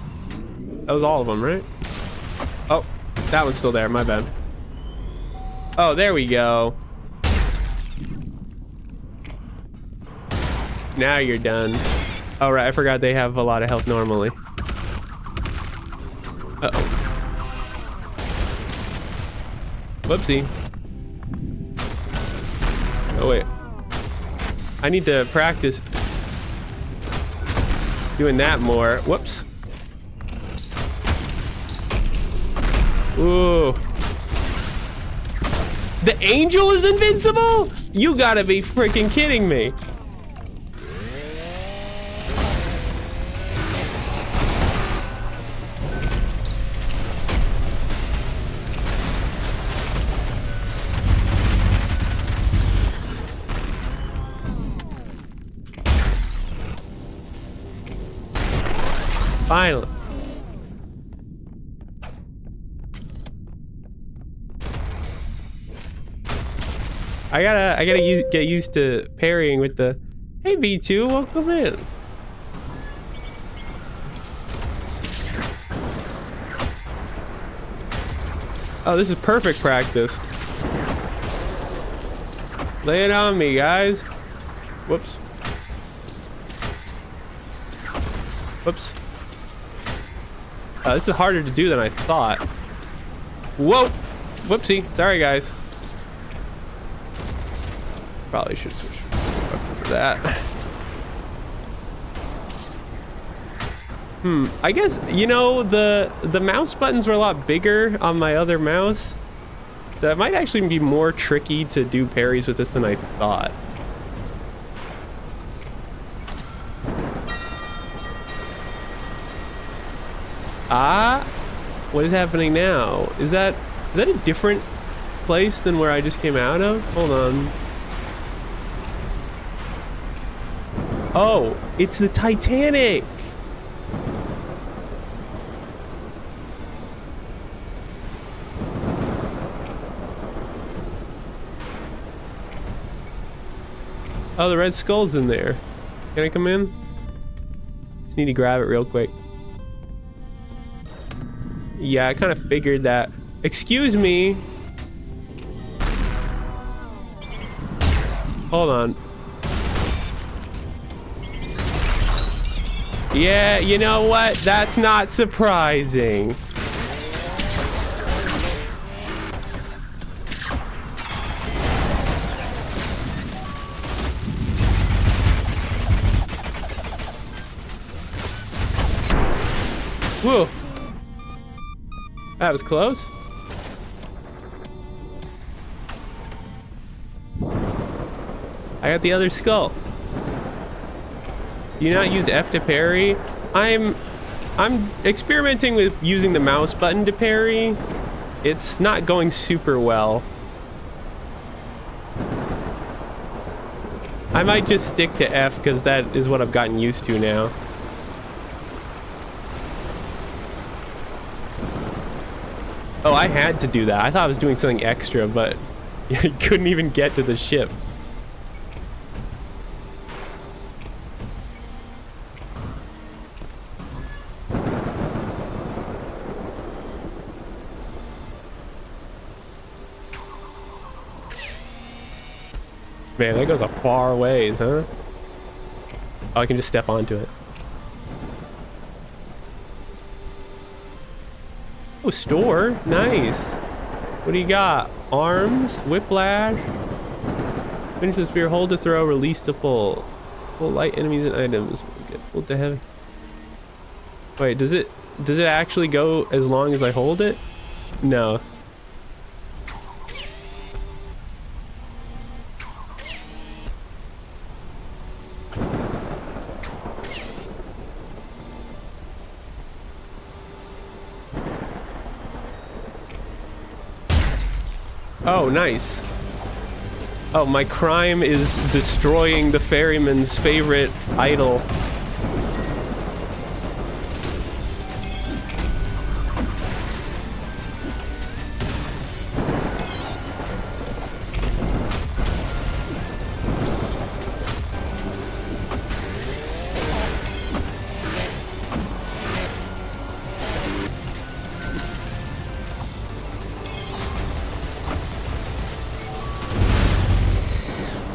That was all of them, right? Oh, that one's still there. My bad. Oh, there we go. Now you're done. Oh, right. I forgot they have a lot of health normally. Uh-oh. Whoopsie. Oh, wait. I need to practice doing that more. Whoops. Ooh. The angel is invincible? You gotta be freaking kidding me. Finally. I gotta get used to parrying with the. Hey V2, welcome in. Oh, this is perfect practice. Lay it on me, guys. Whoops. Whoops. This is harder to do than I thought. Whoa! Whoopsie. Sorry, guys. Probably should switch for that. I guess, you know, the mouse buttons were a lot bigger on my other mouse. So it might actually be more tricky to do parries with this than I thought. What is happening now? Is that a different place than where I just came out of? Hold on. Oh, it's the Titanic. Oh, the Red Skull's in there. Can I come in? Just need to grab it real quick. Yeah, I kind of figured that. Excuse me. Hold on. Yeah, you know what? That's not surprising. Whoa. That was close. I got the other skull. Do you not use F to parry? I'm experimenting with using the mouse button to parry. It's not going super well. I might just stick to F because that is what I've gotten used to now. Oh, I had to do that. I thought I was doing something extra, but I couldn't even get to the ship. Man, that goes a far ways, huh? Oh, I can just step onto it. Oh, store. Nice. What do you got? Arms, whiplash. Finish the spear, hold to throw, release to pull. Pull light enemies and items. Get pulled to heavy. Wait, does it actually go as long as I hold it? No. Oh, nice. Oh, my crime is destroying the ferryman's favorite idol.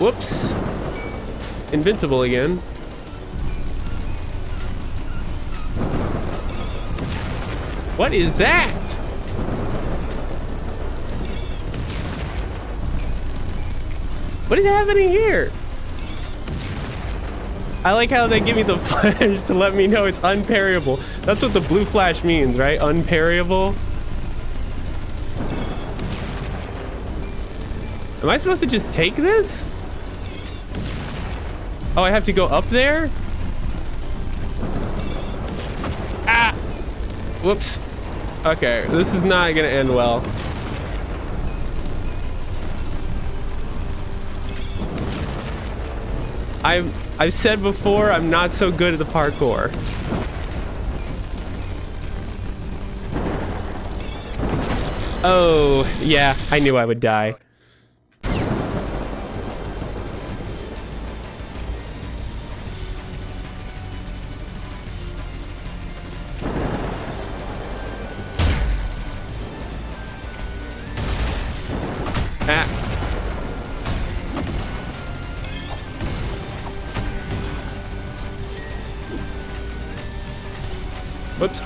Whoops. Invincible again. What is that? What is happening here? I like how they give me the flash to let me know it's unparryable. That's what the blue flash means, right? Unparryable. Am I supposed to just take this? Oh, I have to go up there? Ah! Whoops. Okay, this is not gonna end well. I've said before, I'm not so good at the parkour. Oh, yeah, I knew I would die. Ah. Whoops.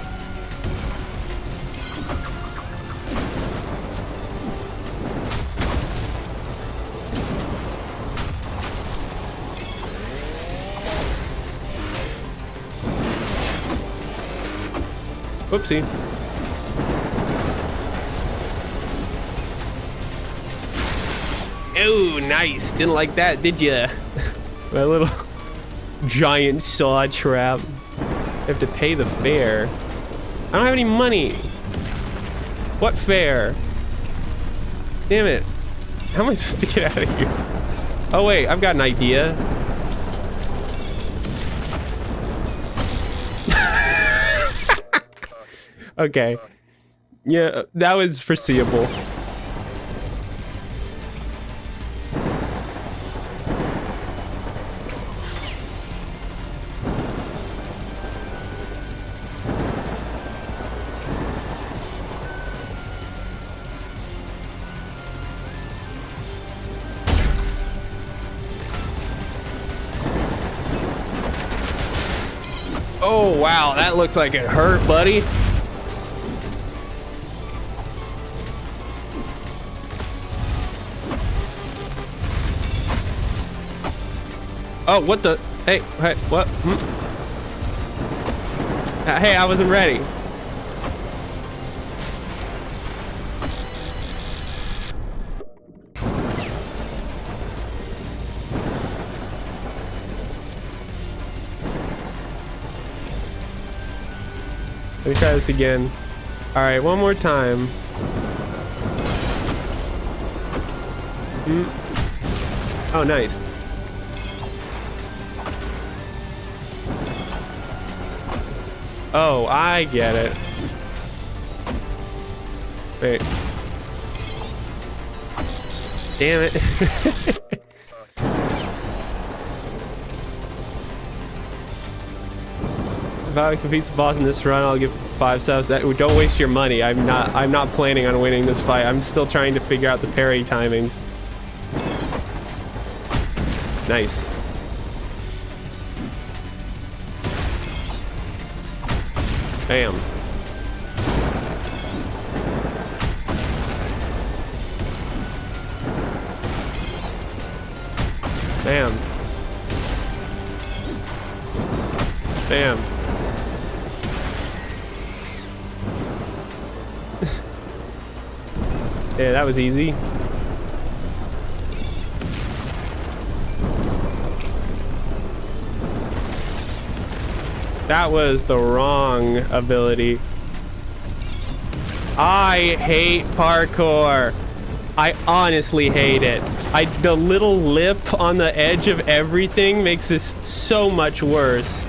Whoopsie. Oh, nice. Didn't like that, did ya? My little giant saw trap. I have to pay the fare. I don't have any money. What fare? Damn it. How am I supposed to get out of here? Oh, wait. I've got an idea. Okay. Yeah, that was foreseeable. Oh, wow. That looks like it hurt, buddy. Oh, what the? Hey, what? Hey, I wasn't ready. Let me try this again. All right, one more time. Oh, nice. Oh, I get it. Wait. Damn it. If I compete the boss in this run, I'll give 5 subs. Don't waste your money. I'm not planning on winning this fight. I'm still trying to figure out the parry timings. Nice. Bam. Bam. Bam. Yeah, that was easy. That was the wrong ability. I hate parkour. I honestly hate it. The little lip on the edge of everything makes this so much worse.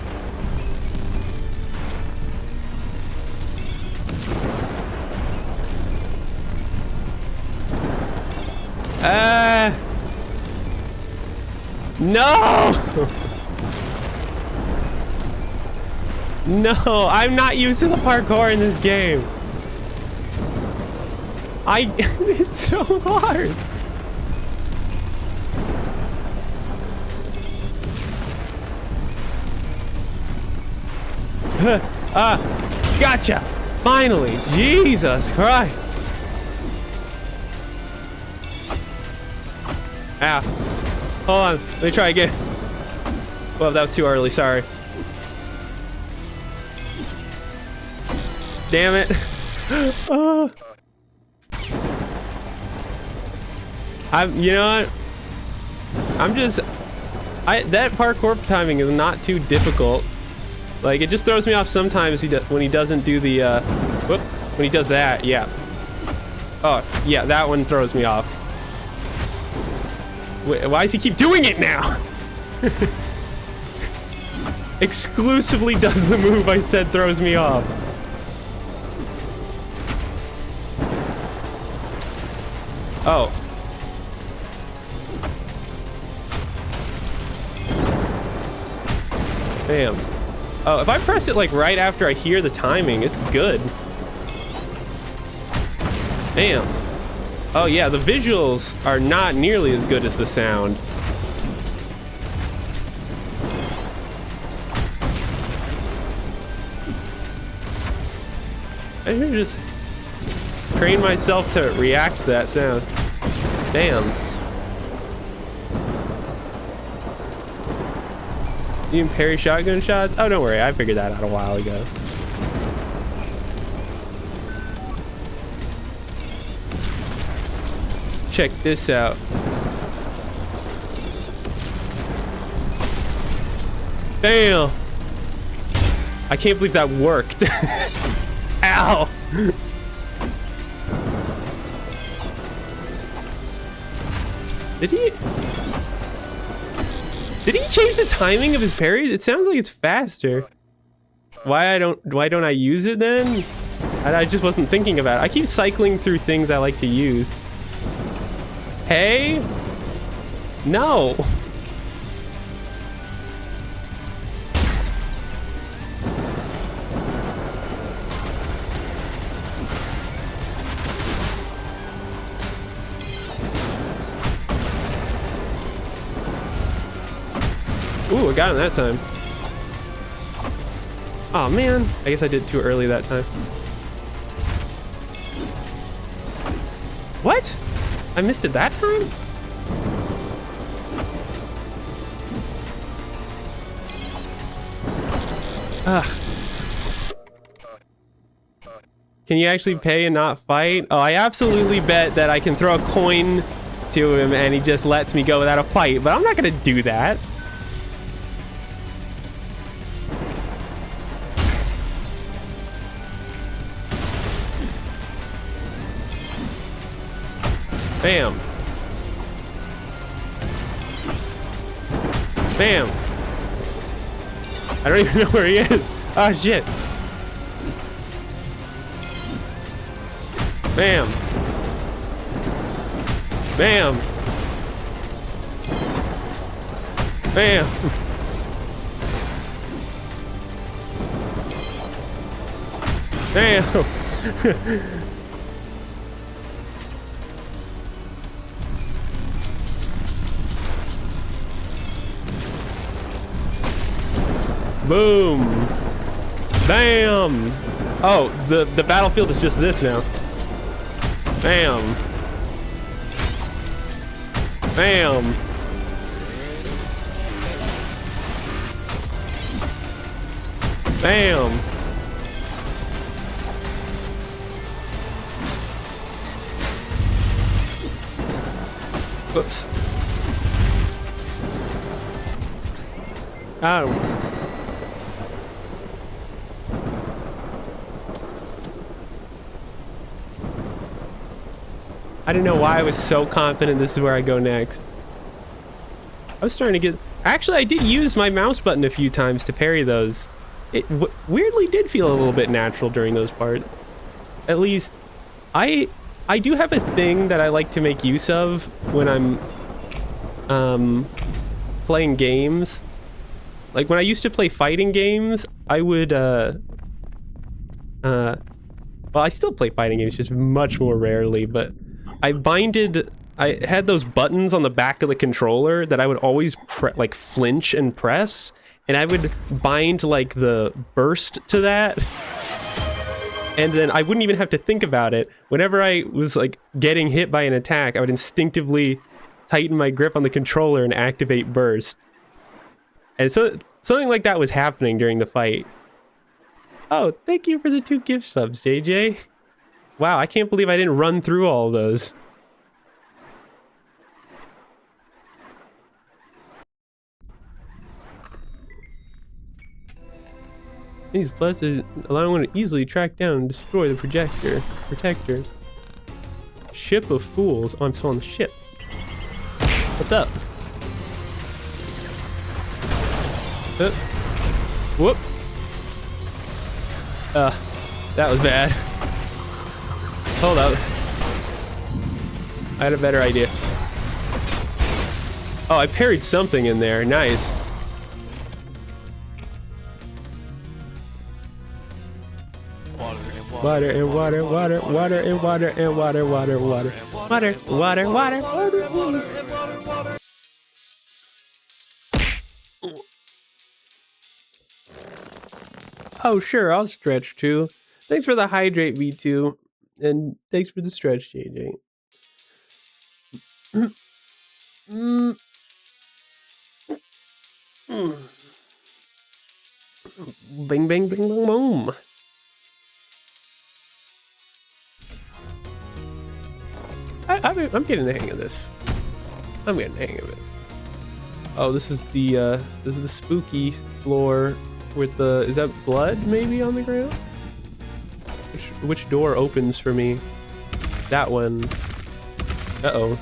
No! No, I'm not used to the parkour in this game. It's so hard. Gotcha! Finally! Jesus Christ! Ow. Hold on. Let me try again. Well, that was too early. Sorry. Damn it. You know what? That parkour timing is not too difficult. Like, it just throws me off sometimes when he doesn't do the, when he does that, yeah. Oh, yeah, that one throws me off. Why does he keep doing it now? Exclusively does the move I said throws me off. Oh. Bam. Oh, if I press it like right after I hear the timing, it's good. Bam. Oh yeah, the visuals are not nearly as good as the sound. I should just train myself to react to that sound. Damn. You can parry shotgun shots? Oh, don't worry, I figured that out a while ago. Check this out. Damn! I can't believe that worked. Ow! Did he change the timing of his parries? It sounds like it's faster. Why don't I use it then? I just wasn't thinking about it. I keep cycling through things I like to use. Hey? No. Ooh, I got him that time. Oh man, I guess I did too early that time. What? I missed it that time? Ugh. Can you actually pay and not fight? Oh, I absolutely bet that I can throw a coin to him and he just lets me go without a fight, but I'm not gonna do that. Bam. Bam. I don't even know where he is. Oh shit. Bam. Bam. Bam. Bam. Boom. Bam. Oh, the battlefield is just this now. Bam. Bam. Bam. Whoops. Oh. I don't know why I was so confident this is where I go next. I was starting to get... Actually, I did use my mouse button a few times to parry those. It weirdly did feel a little bit natural during those parts. At least, I do have a thing that I like to make use of when I'm playing games. Like, when I used to play fighting games, I would, well, I still play fighting games, just much more rarely, but I had those buttons on the back of the controller that I would always like flinch and press, and I would bind like the burst to that, and then I wouldn't even have to think about it. Whenever I was like getting hit by an attack, I would instinctively tighten my grip on the controller and activate burst. And so something like that was happening during the fight. Oh, thank you for the 2 gift subs, JJ. Wow, I can't believe I didn't run through all of those. These blessed allowing one to easily track down and destroy the protector. Ship of fools. Oh, I'm still on the ship. What's up? Whoop. That was bad. Hold up. I had a better idea. Oh, I parried something in there. Nice. Water and water, water, water and water and water, water, water, water, water, water, water. Oh, sure, I'll stretch too. Thanks for the hydrate, V2. And thanks for the stretch, JJ. Bing, bing, bing, bing, boom. I'm getting the hang of this. I'm getting the hang of it. Oh, this is the spooky floor with the, is that blood maybe on the ground? Which door opens for me? That one. Uh-oh.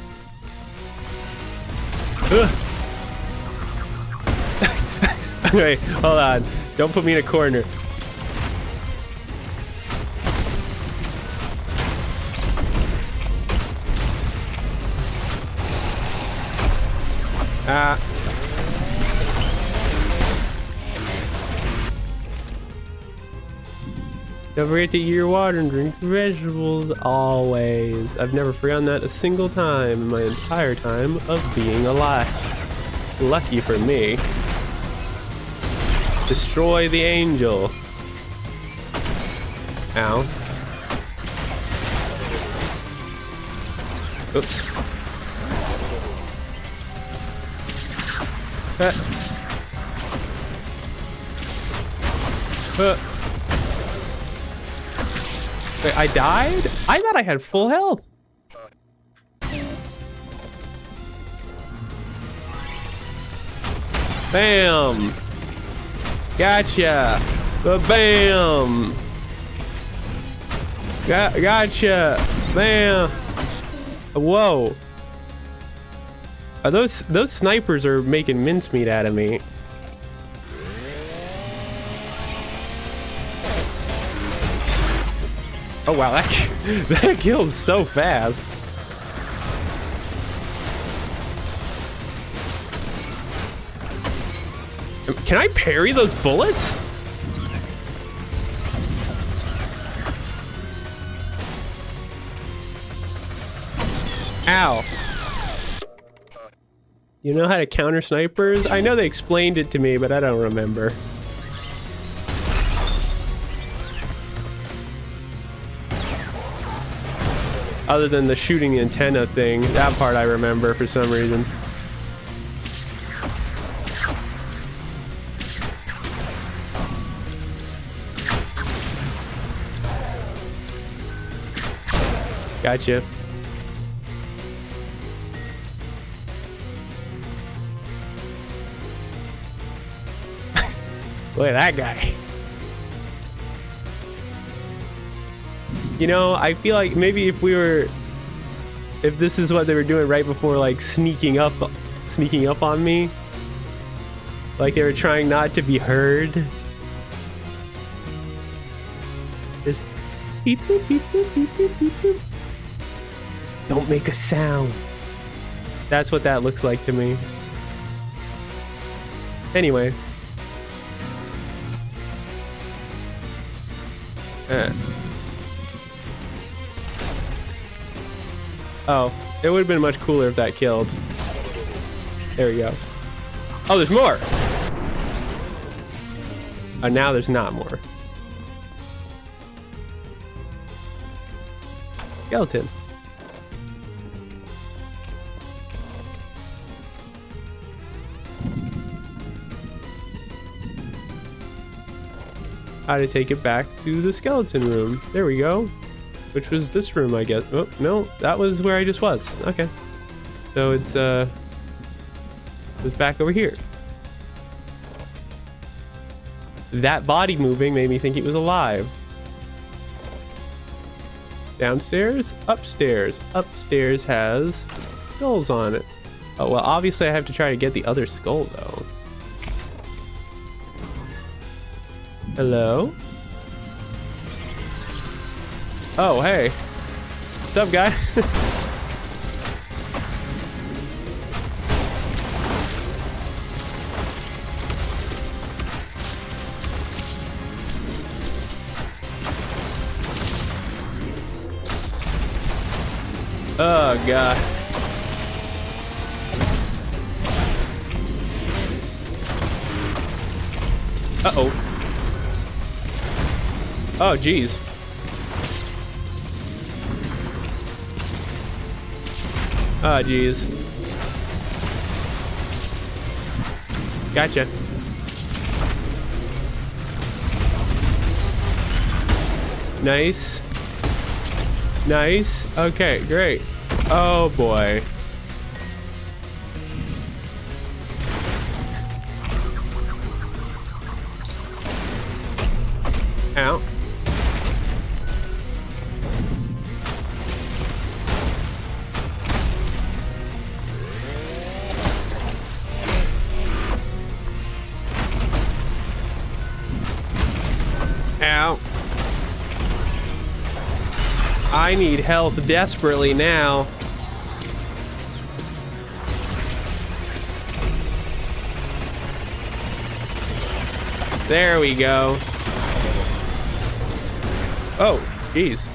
Okay, hold on. Don't put me in a corner. Ah. Don't forget to eat your water and drink your vegetables, always. I've never forgotten that a single time in my entire time of being alive. Lucky for me. Destroy the angel. Ow. Oops. Wait, I died? I thought I had full health. Bam. Gotcha. Bam. Gotcha. Bam. Whoa. Are those snipers are making mincemeat out of me. Oh wow, that killed so fast. Can I parry those bullets? Ow. You know how to counter snipers? I know they explained it to me, but I don't remember. Other than the shooting the antenna thing, that part I remember for some reason. Gotcha. Look at that guy. You know, I feel like maybe if this is what they were doing right before, like sneaking up on me, like they were trying not to be heard. Just beep boop beep boop beep boop beep boop. Don't make a sound. That's what that looks like to me. Anyway. Oh, it would have been much cooler if that killed. There we go. Oh, there's more! Oh, now there's not more. Skeleton. How to take it back to the skeleton room. There we go. Which was this room, I guess. Oh, no, that was where I just was. Okay. So it's back over here. That body moving made me think it was alive. Downstairs? Upstairs. Upstairs has skulls on it. Oh, well, obviously I have to try to get the other skull, though. Hello? Oh, hey. What's up, guy? Oh, God. Uh-oh. Oh, geez. Oh, geez. Gotcha. Nice. Nice. Okay, great. Oh, boy. Ow. Ow. I need health desperately now. There we go. Oh, geez.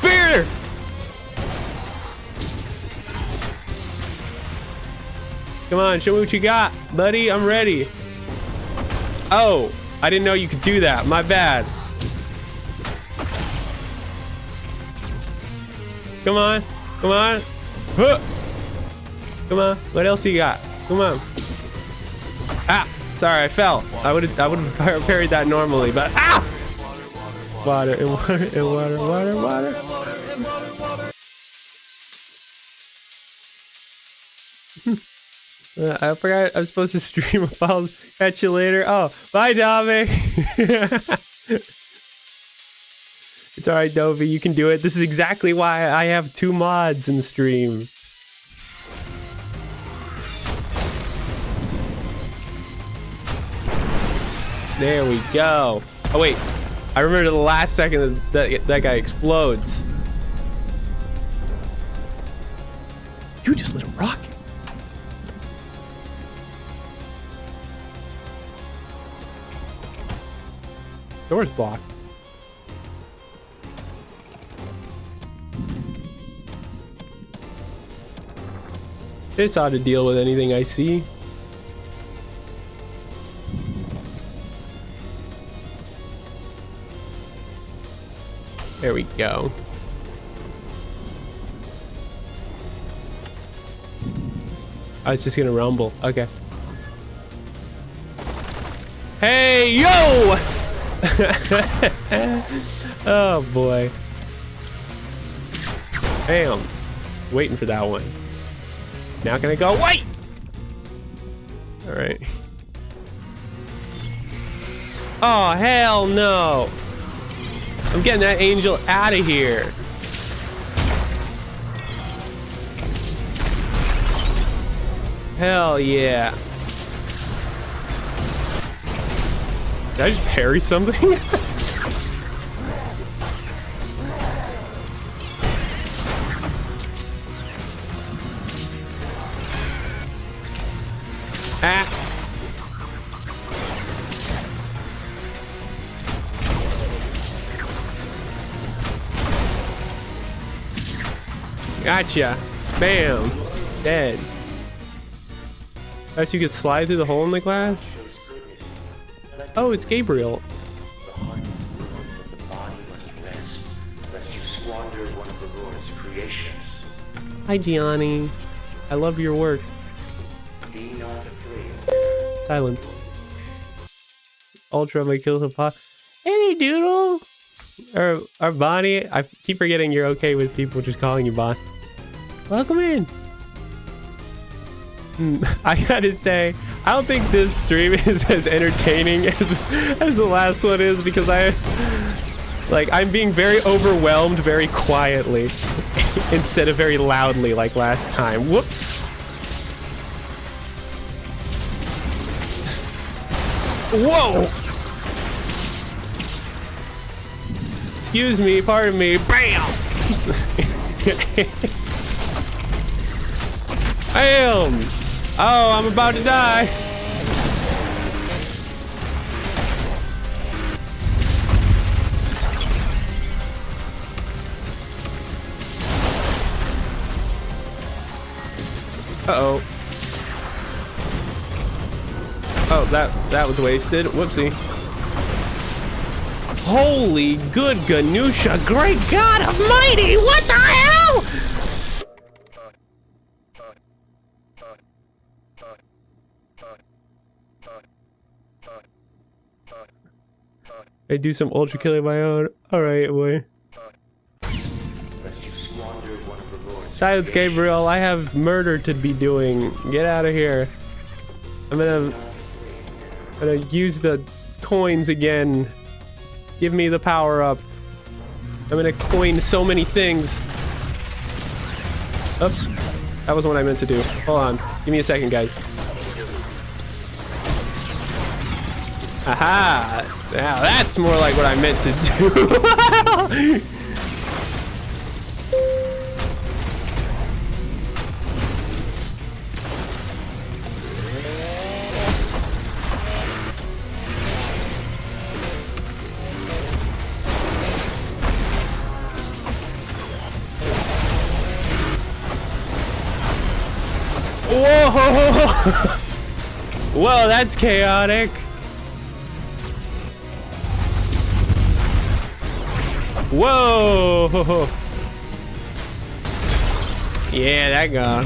Fear! Come on, show me what you got, buddy. I'm ready. Oh, I didn't know you could do that. My bad. Come on, come on. Huh. Come on, what else you got? Come on. Ah, sorry, I fell. I would have parried that normally, but ah! Water and water and water, water, water. I forgot I'm supposed to stream. I'll catch you later. Oh, bye, Dave. It's all right, Dovey. You can do it. This is exactly why I have 2 mods in the stream. There we go. Oh, wait. I remember the last second that guy explodes. You just lit a rocket. Door's blocked. This ought to deal with anything I see. There we go. I was just gonna rumble. Okay. Hey, yo! Oh boy. Bam. Waiting for that one. Now can I go? Wait! Alright. Oh, hell no! I'm getting that angel out of here. Hell yeah. Did I just parry something? Ah. Gotcha. Bam. Dead. Oh, so you could slide through the hole in the glass? Oh, it's Gabriel. The heart of the body must rest, lest you squander one of the Lord's creations. Hi, Gianni. I love your work. Be not afraid. Silence. Ultra, my kill the pot. Hey, Doodle. Or Bonnie. I keep forgetting you're okay with people just calling you Bon. Welcome in. I gotta say, I don't think this stream is as entertaining as the last one is, because I'm being very overwhelmed very quietly instead of very loudly like last time. Whoops. Whoa! Excuse me, pardon me. Bam! Bam! Oh, I'm about to die. Uh-oh. Oh, that was wasted. Whoopsie. Holy good Ganusha, great God Almighty! What the hell? I do some ultra killing of my own. Alright, boy. Silence, Gabriel. I have murder to be doing. Get out of here. I'm gonna use the coins again. Give me the power up. I'm gonna coin so many things. Oops. That wasn't what I meant to do. Hold on. Give me a second, guys. Aha! Now that's more like what I meant to do. Whoa! Whoa, that's chaotic. Whoa! Yeah, that gone.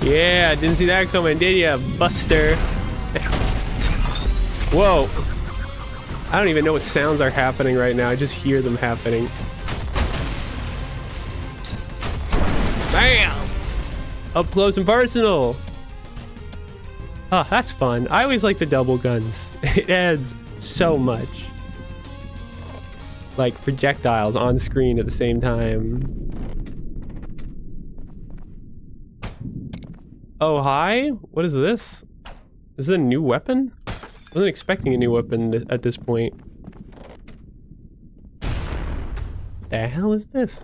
Yeah, didn't see that coming, did ya, Buster? Whoa. I don't even know what sounds are happening right now. I just hear them happening. Bam! Up close and personal. Oh, that's fun. I always like the double guns. It adds so much. Like projectiles on screen at the same time. Oh, hi. What is this? Is this a new weapon? I wasn't expecting a new weapon at this point. The hell is this?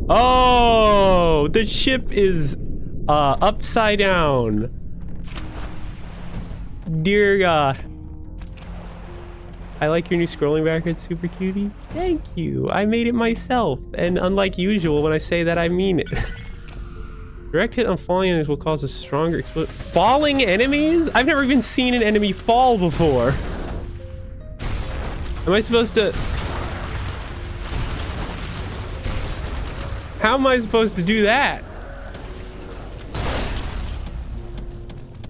Oh, the ship is upside down. Dear God. I like your new scrolling back. It's super cutie. Thank you. I made it myself. And unlike usual, when I say that, I mean it. Direct hit on falling enemies will cause a stronger explosion. Falling enemies? I've never even seen an enemy fall before. Am I supposed to... How am I supposed to do that?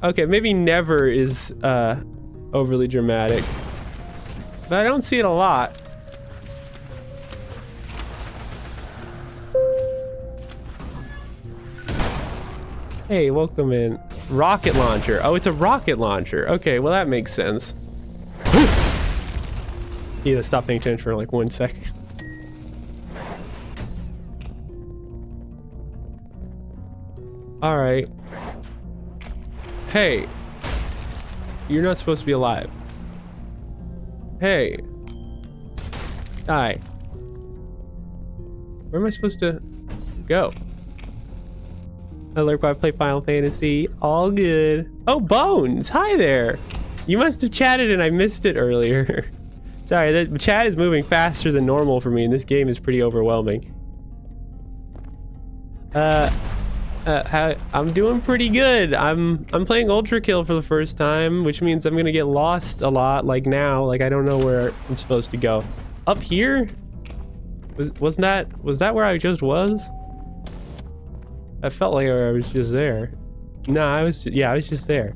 Okay, maybe never is overly dramatic. But I don't see it a lot. Hey, welcome in. Rocket launcher. Oh, it's a rocket launcher. Okay, well that makes sense. You gotta stop paying attention for like 1 second. Alright. Hey. You're not supposed to be alive. Hey. Die. Where am I supposed to go? I lurk while I play Final Fantasy. All good. Oh, Bones! Hi there! You must have chatted and I missed it earlier. Sorry, the chat is moving faster than normal for me, and this game is pretty overwhelming. I'm doing pretty good. I'm playing ULTRAKILL for the first time, which means I'm gonna get lost a lot, like now. Like, I don't know where I'm supposed to go. Up here? Was that where I just was? I felt like I was just there. No, I was just there.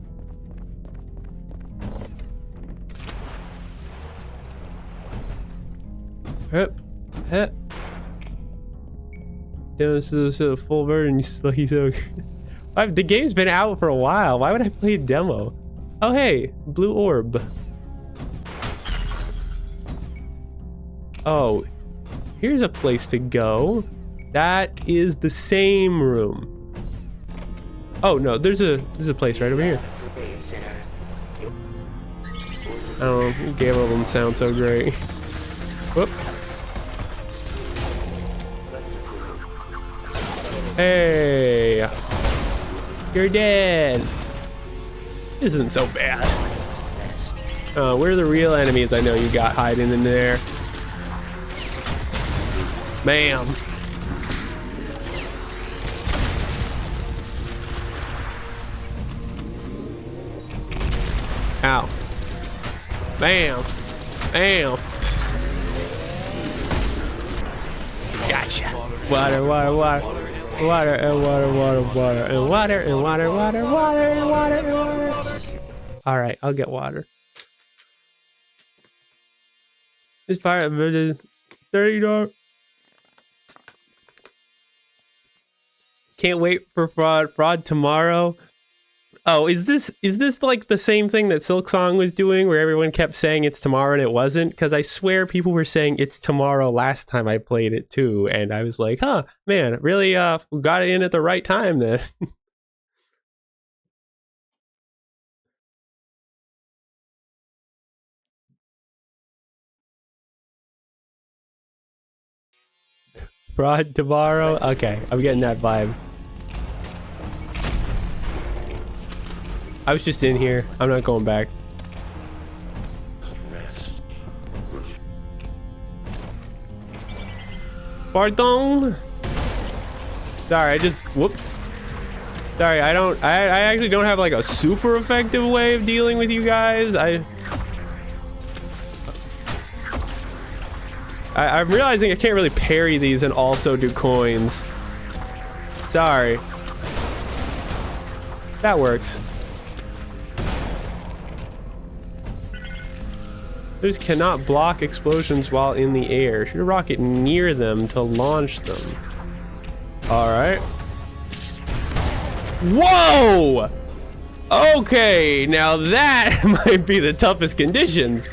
Hup, hup. This is a full version. So the game's been out for a while. Why would I play a demo? Oh hey, blue orb. Oh, here's a place to go. That is the same room. Oh no, there's a place right over here. I don't know, game doesn't sound so great. Whoop. Hey, you're dead. This isn't so bad. Where are the real enemies I know you got hiding in there? Bam. Ow. Bam. Bam. Gotcha. Water, water, water. Water and water, water, water, and water, and water, water, water, and water, and water. All right, I'll get water. This fire $30. Can't wait for fraud tomorrow. Oh, is this like the same thing that Silk Song was doing, where everyone kept saying it's tomorrow and it wasn't? Because I swear people were saying it's tomorrow last time I played it too, and I was like, huh, man, really we got it in at the right time then. Fraud tomorrow? Okay, I'm getting that vibe. I was just in here. I'm not going back. Pardon? Sorry, I just whoop. Sorry, I actually don't have like a super effective way of dealing with you guys. I'm realizing I can't really parry these and also do coins. Sorry. That works. Those cannot block explosions while in the air. Shoot a rocket near them to launch them. Alright. Whoa! Okay, now that might be the toughest conditions.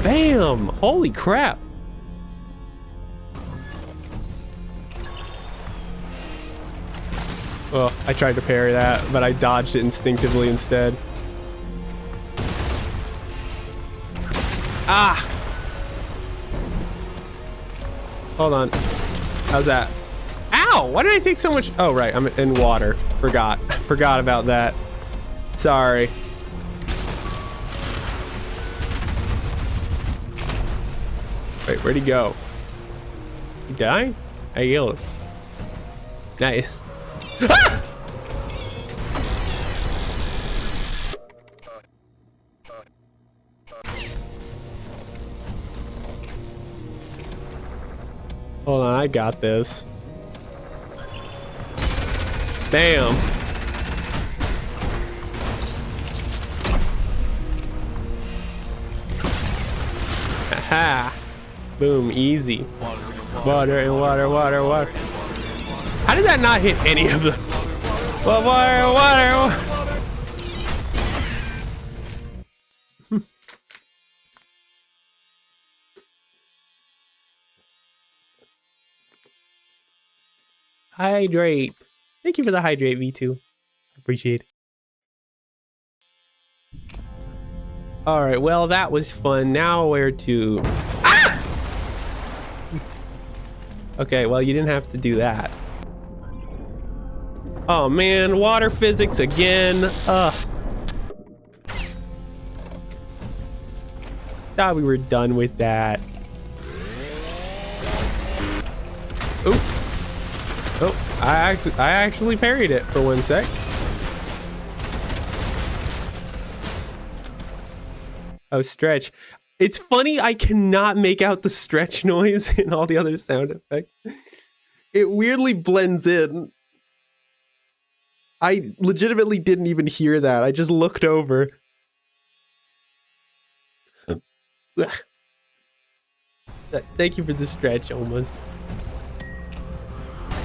Bam! Holy crap! Oh, I tried to parry that, but I dodged it instinctively instead. Ah! Hold on. How's that? Ow! Why did I take so much? Oh, right. I'm in water. Forgot. Forgot about that. Sorry. Wait, where'd he go? He died? I healed him. Nice. Ah! Hold on, I got this. Damn. Aha. Boom, easy. Water and water, water, water. How did that not hit any of them? Well, water, water. Hydrate. Thank you for the hydrate, V2. Appreciate it. All right, well, that was fun. Now where to... Ah! Okay, well, you didn't have to do that. Oh, man, water physics again. Ugh. Thought we were done with that. Oop. Oh, I actually parried it for 1 sec. Oh, stretch. It's funny, I cannot make out the stretch noise in all the other sound effects. It weirdly blends in. I legitimately didn't even hear that. I just looked over. Thank you for the stretch, almost.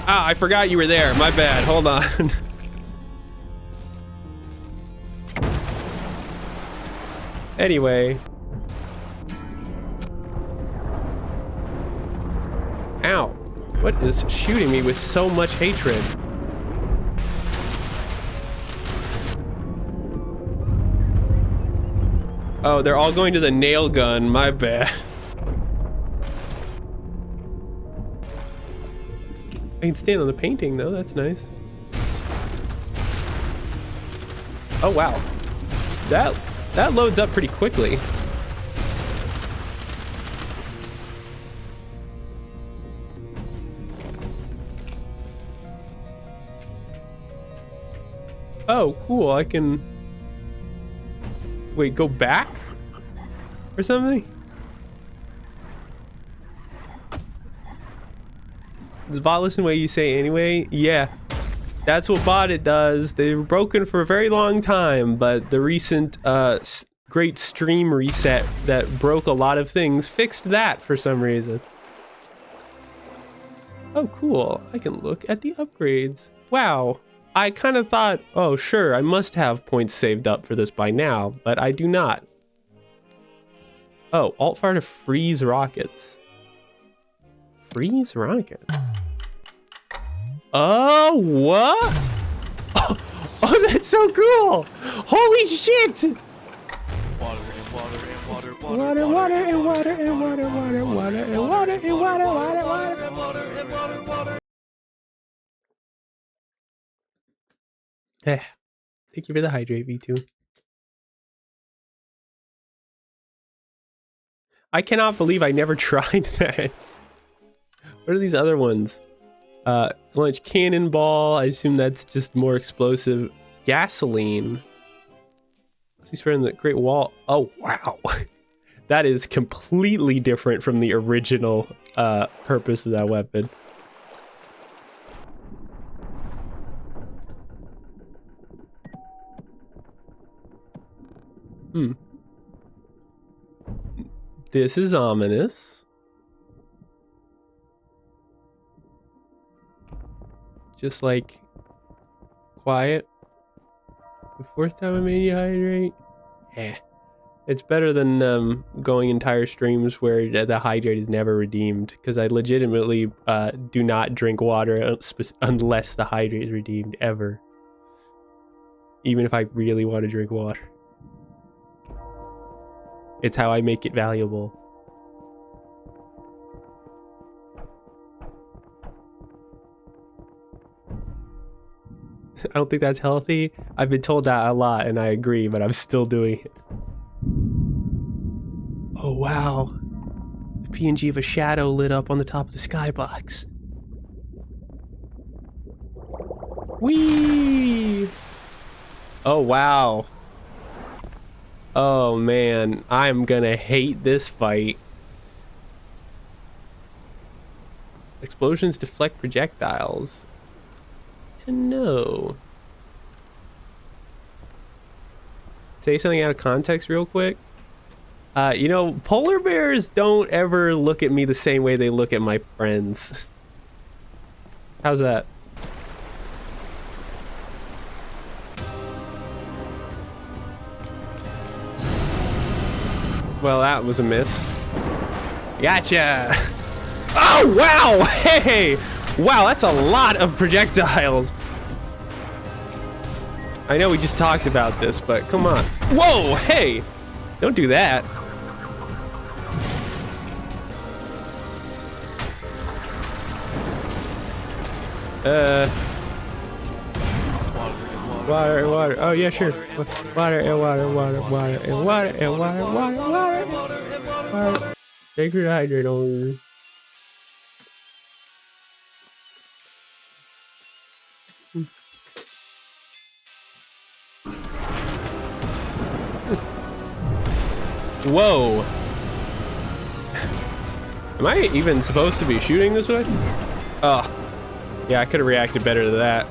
Ah, I forgot you were there. My bad. Hold on. Anyway. Ow. What is shooting me with so much hatred? Oh, they're all going to the nail gun. My bad. I can stand on the painting though, that's nice. Oh wow. That loads up pretty quickly. Oh, cool, I can... Wait, go back? Or something? Does bot listen what you say anyway? Yeah. That's what bot does. They were broken for a very long time, but the recent great stream reset that broke a lot of things fixed that for some reason. Oh, cool. I can look at the upgrades. Wow. I kind of thought, oh, sure, I must have points saved up for this by now, but I do not. Oh, Alt-Fire to freeze rockets. Freeze rockets? Oh, what? Oh, that's so cool! Holy shit! Water and water and water, Water, water, and water, and water, water, water, and water, and water, water, water. and water and water, water. Thank you for the hydrate, V2. I cannot believe I never tried that. What are these other ones? Lunch cannonball. I assume that's just more explosive. Gasoline. He's from the Great Wall. Oh, wow. That is completely different from the original purpose of that weapon. This is ominous. Just like quiet. The fourth time I made you hydrate. It's better than going entire streams where the hydrate is never redeemed, because I legitimately do not drink water unless the hydrate is redeemed ever. Even if I really want to drink water. It's how I make it valuable. I don't think that's healthy. I've been told that a lot and I agree, but I'm still doing it. Oh wow. The PNG of a shadow lit up on the top of the skybox. Whee! Oh wow. Oh man, I'm gonna hate this fight. Explosions deflect projectiles. To know. Say something out of context real quick. You know, polar bears don't ever look at me the same way they look at my friends. How's that? Well, that was a miss. Gotcha! Oh, wow! Hey! Wow, that's a lot of projectiles. I know we just talked about this, but come on. Whoa, hey! Don't do that. Water, water. Oh yeah, sure. Water and water, water, water and water and water, water, water. Sacred hydrant over. Whoa. Am I even supposed to be shooting this way? Oh. Yeah, I could have reacted better to that.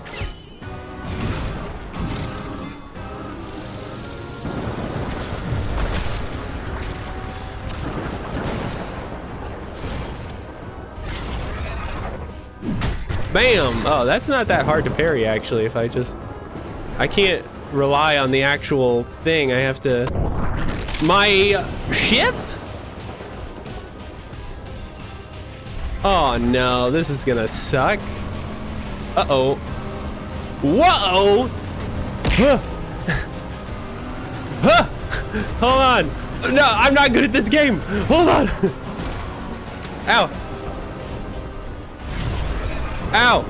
Bam! Oh, that's not that hard to parry, actually, if I can't rely on the actual thing. I have to... My ship? Oh no, this is gonna suck. Uh-oh. Whoa! Huh. Huh. Hold on. No, I'm not good at this game. Hold on. Ow. Ow!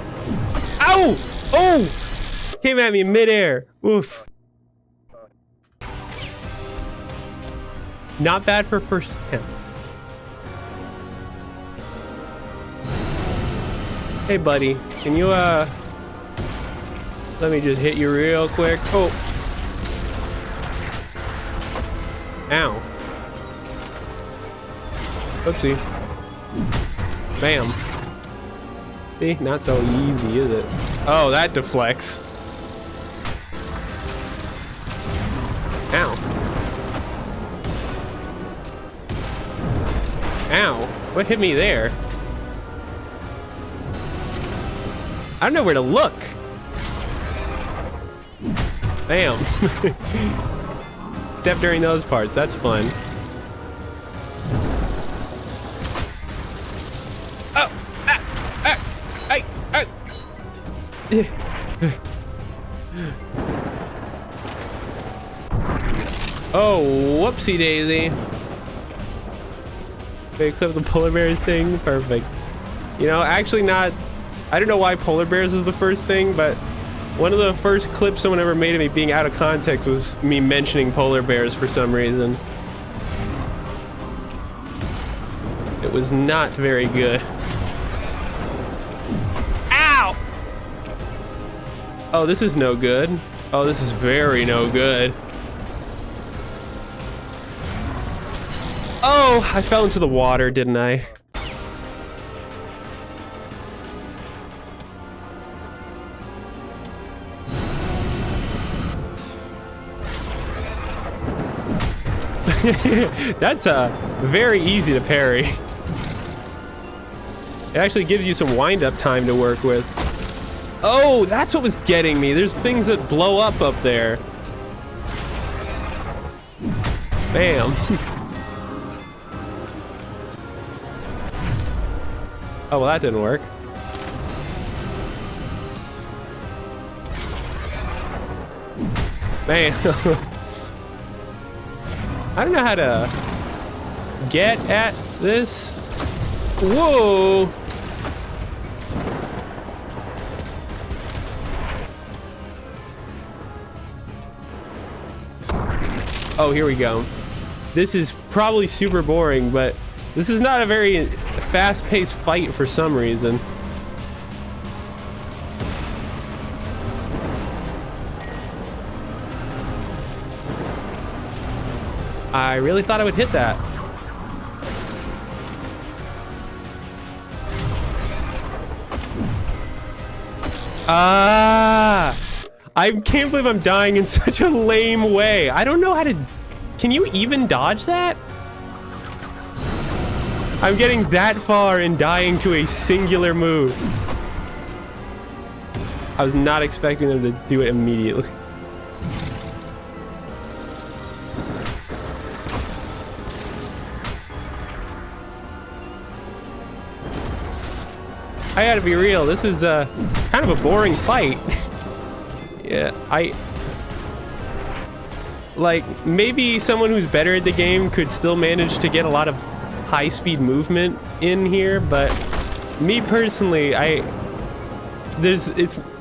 Ow! Oh! Came at me in midair. Oof. Not bad for first attempt. Hey, buddy. Can you, let me just hit you real quick. Oh. Ow. Oopsie. Bam. See, not so easy, is it? Oh, that deflects. Ow. Ow. What hit me there? I don't know where to look. Bam. Except during those parts, that's fun. Oh, whoopsie daisy. Except the polar bears thing, perfect. You know, actually not, I don't know why polar bears was the first thing, but one of the first clips someone ever made of me being out of context was me mentioning polar bears for some reason. It was not very good. Ow! Oh, this is no good. Oh, this is very no good. Oh, I fell into the water, didn't I? That's very easy to parry. It actually gives you some wind-up time to work with. Oh, that's what was getting me. There's things that blow up there. Bam. Oh, well, that didn't work. Man. I don't know how to get at this. Whoa. Oh, here we go. This is probably super boring, but this is not a very fast-paced fight for some reason. I really thought I would hit that. Ah! I can't believe I'm dying in such a lame way. I don't know how to... Can you even dodge that? I'm getting that far and dying to a singular move. I was not expecting them to do it immediately. I gotta be real, this is kind of a boring fight. Yeah, like, maybe someone who's better at the game could still manage to get a lot of high-speed movement in here, but me personally,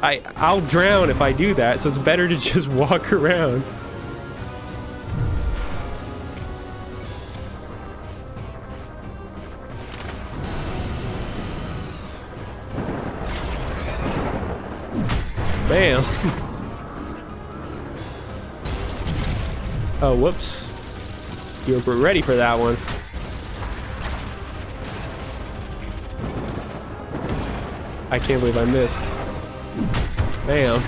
I'll drown if I do that, so it's better to just walk around. Bam. Oh, whoops. You were ready for that one. I can't believe I missed. Bam.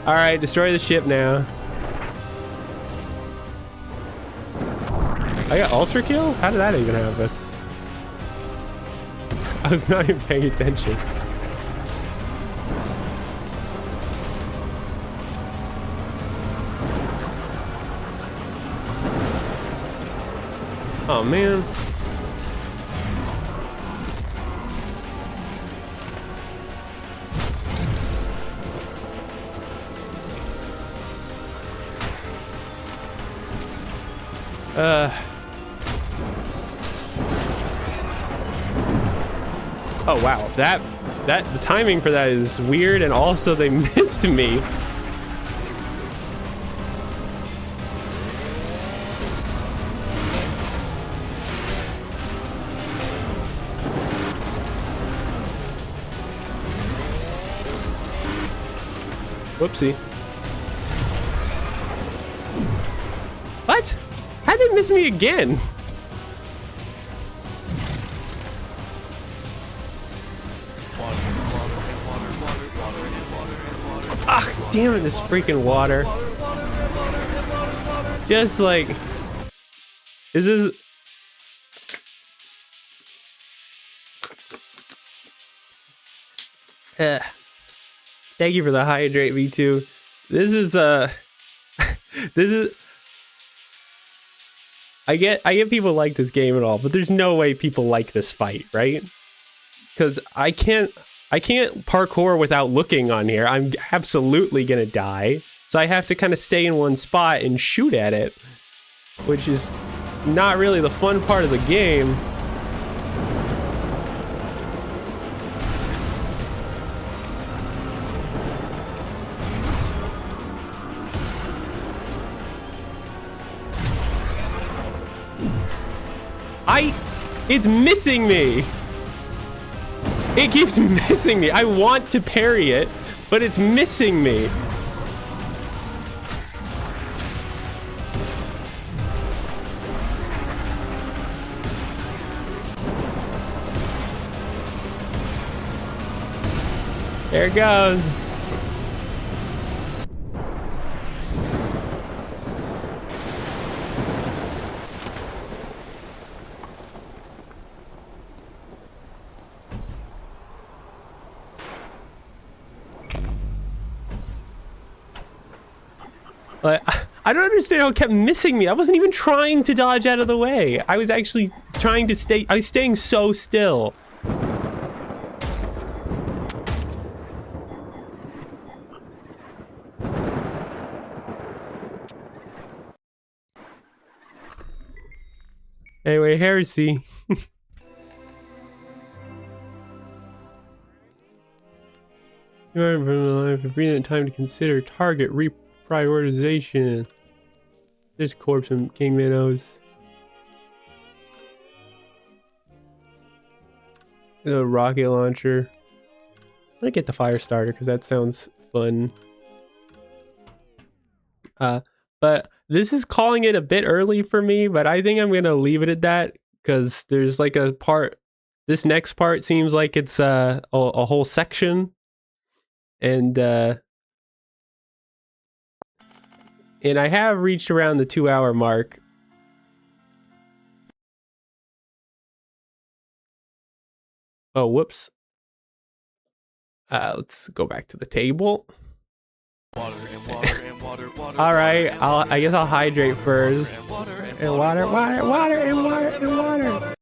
Alright, destroy the ship now. I got ultra kill? How did that even happen? I was not even paying attention. Oh man. Oh wow, the timing for that is weird, and also they missed me. Whoopsie. What? How did they miss me again? Ah, damn it, this freaking water. Just like... Is this... Thank you for the hydrate, V2. This is this is I get people like this game and all, but there's no way people like this fight, right? Because I can't parkour without looking on here. I'm absolutely gonna die. So I have to kind of stay in one spot and shoot at it, which is not really the fun part of the game. It's missing me. It keeps missing me. I want to parry it, but it's missing me. There it goes. I don't understand how it kept missing me. I wasn't even trying to dodge out of the way. I was actually trying to stay. I was staying so still. Anyway, heresy. You are alive. Brilliant time to consider target reprioritization. There's corpse and King Minnows. The rocket launcher. I'm gonna get the fire starter because that sounds fun. But this is calling it a bit early for me, but I think I'm gonna leave it at that because there's like a part. This next part seems like it's a whole section, and I have reached around the 2-hour mark. Oh, whoops. Let's go back to the table. Water and water and water, water. All right, water, and I guess I'll hydrate first. and water and And water, water, water, and water, and water.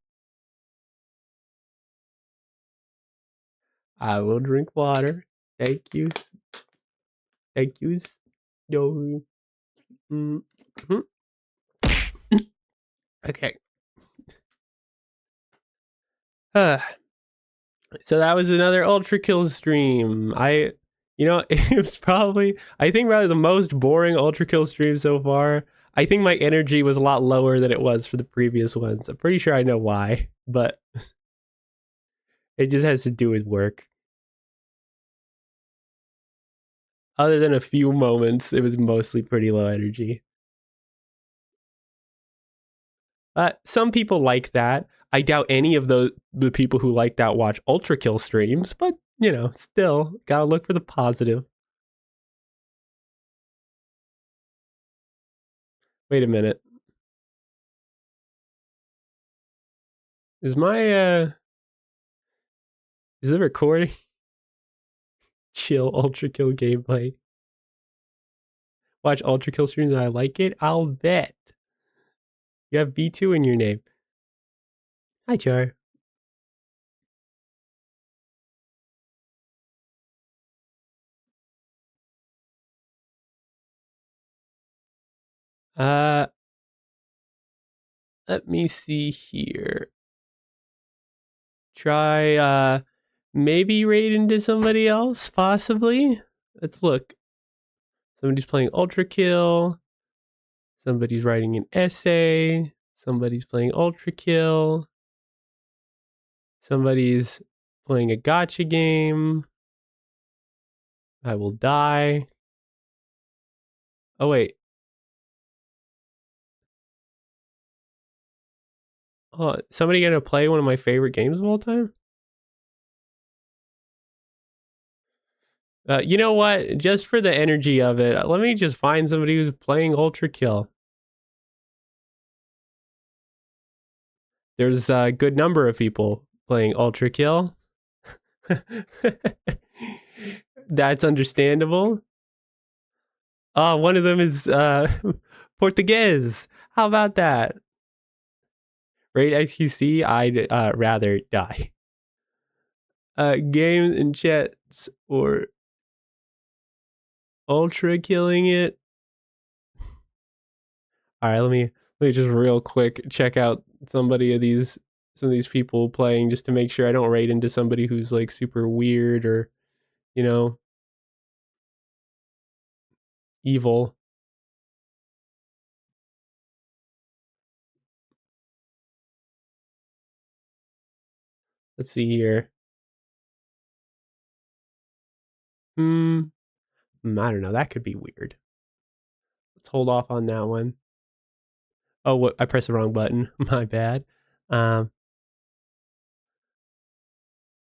I will drink water. Thank you. Thank you. No. Mhm. Okay. So that was another Ultra Kill stream. It was probably, I think, probably the most boring Ultra Kill stream so far. I think my energy was a lot lower than it was for the previous ones. I'm pretty sure I know why, but it just has to do with work. Other than a few moments, it was mostly pretty low energy. Some people like that. I doubt any of the people who like that watch Ultra Kill streams, but still gotta look for the positive. Wait a minute. Is the recording chill Ultra Kill gameplay? Watch Ultra Kill streams and I like it? I'll bet. You have B2 in your name. Hi, Char. Let me see here. Try maybe raid into somebody else, possibly. Let's look. Somebody's playing Ultra Kill. Somebody's writing an essay. Somebody's playing Ultra Kill. Somebody's playing a gacha game. I will die. Oh, wait. Oh, somebody gonna play one of my favorite games of all time? You know what? Just for the energy of it, let me just find somebody who's playing Ultra Kill. There's a good number of people playing Ultra Kill. That's understandable. One of them is Portuguese. How about that? Rate XQC, I'd rather die. Games and chats or Ultra killing it. All right, let me just real quick check out some of these people playing just to make sure I don't raid into somebody who's like super weird or evil. Let's see here. I don't know. That could be weird. Let's hold off on that one. Oh, what? I pressed the wrong button. My bad.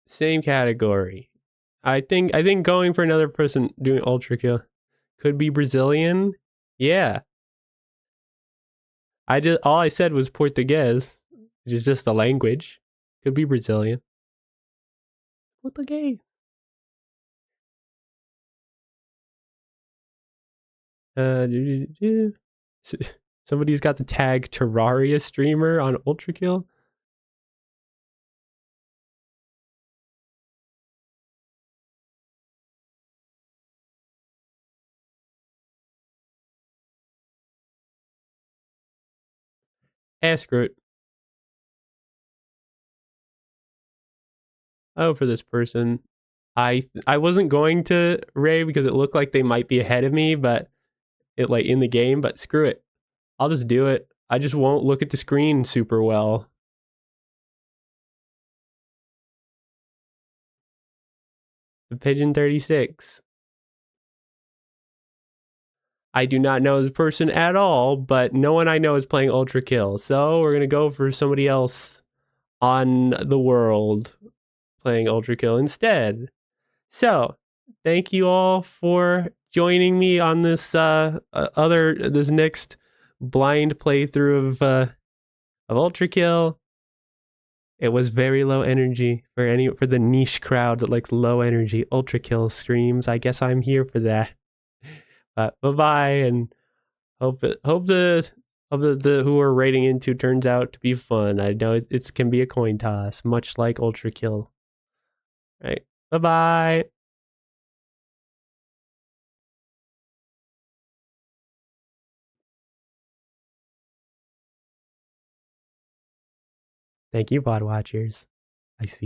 Same category. I think going for another person doing Ultra Kill could be Brazilian. Yeah. All I said was Portuguese, which is just the language. Could be Brazilian. Portuguese. Somebody's got the tag Terraria streamer on Ultra Kill. Screw it. Oh, for this person. I wasn't going to raid because it looked like they might be ahead of me, but it like in the game, but screw it. I'll just do it. I just won't look at the screen super well. The Pigeon 36. I do not know this person at all, but no one I know is playing Ultra Kill. So we're going to go for somebody else on the world playing Ultra Kill instead. So thank you all for joining me on this this next blind playthrough of Ultra Kill. It was very low energy for the niche crowd that likes low energy Ultra Kill streams. I guess I'm here for that. Bye bye, and hope the who we're rating into turns out to be fun. I know it can be a coin toss, much like Ultra Kill. All right, bye bye. Thank you, Pod Watchers. I see.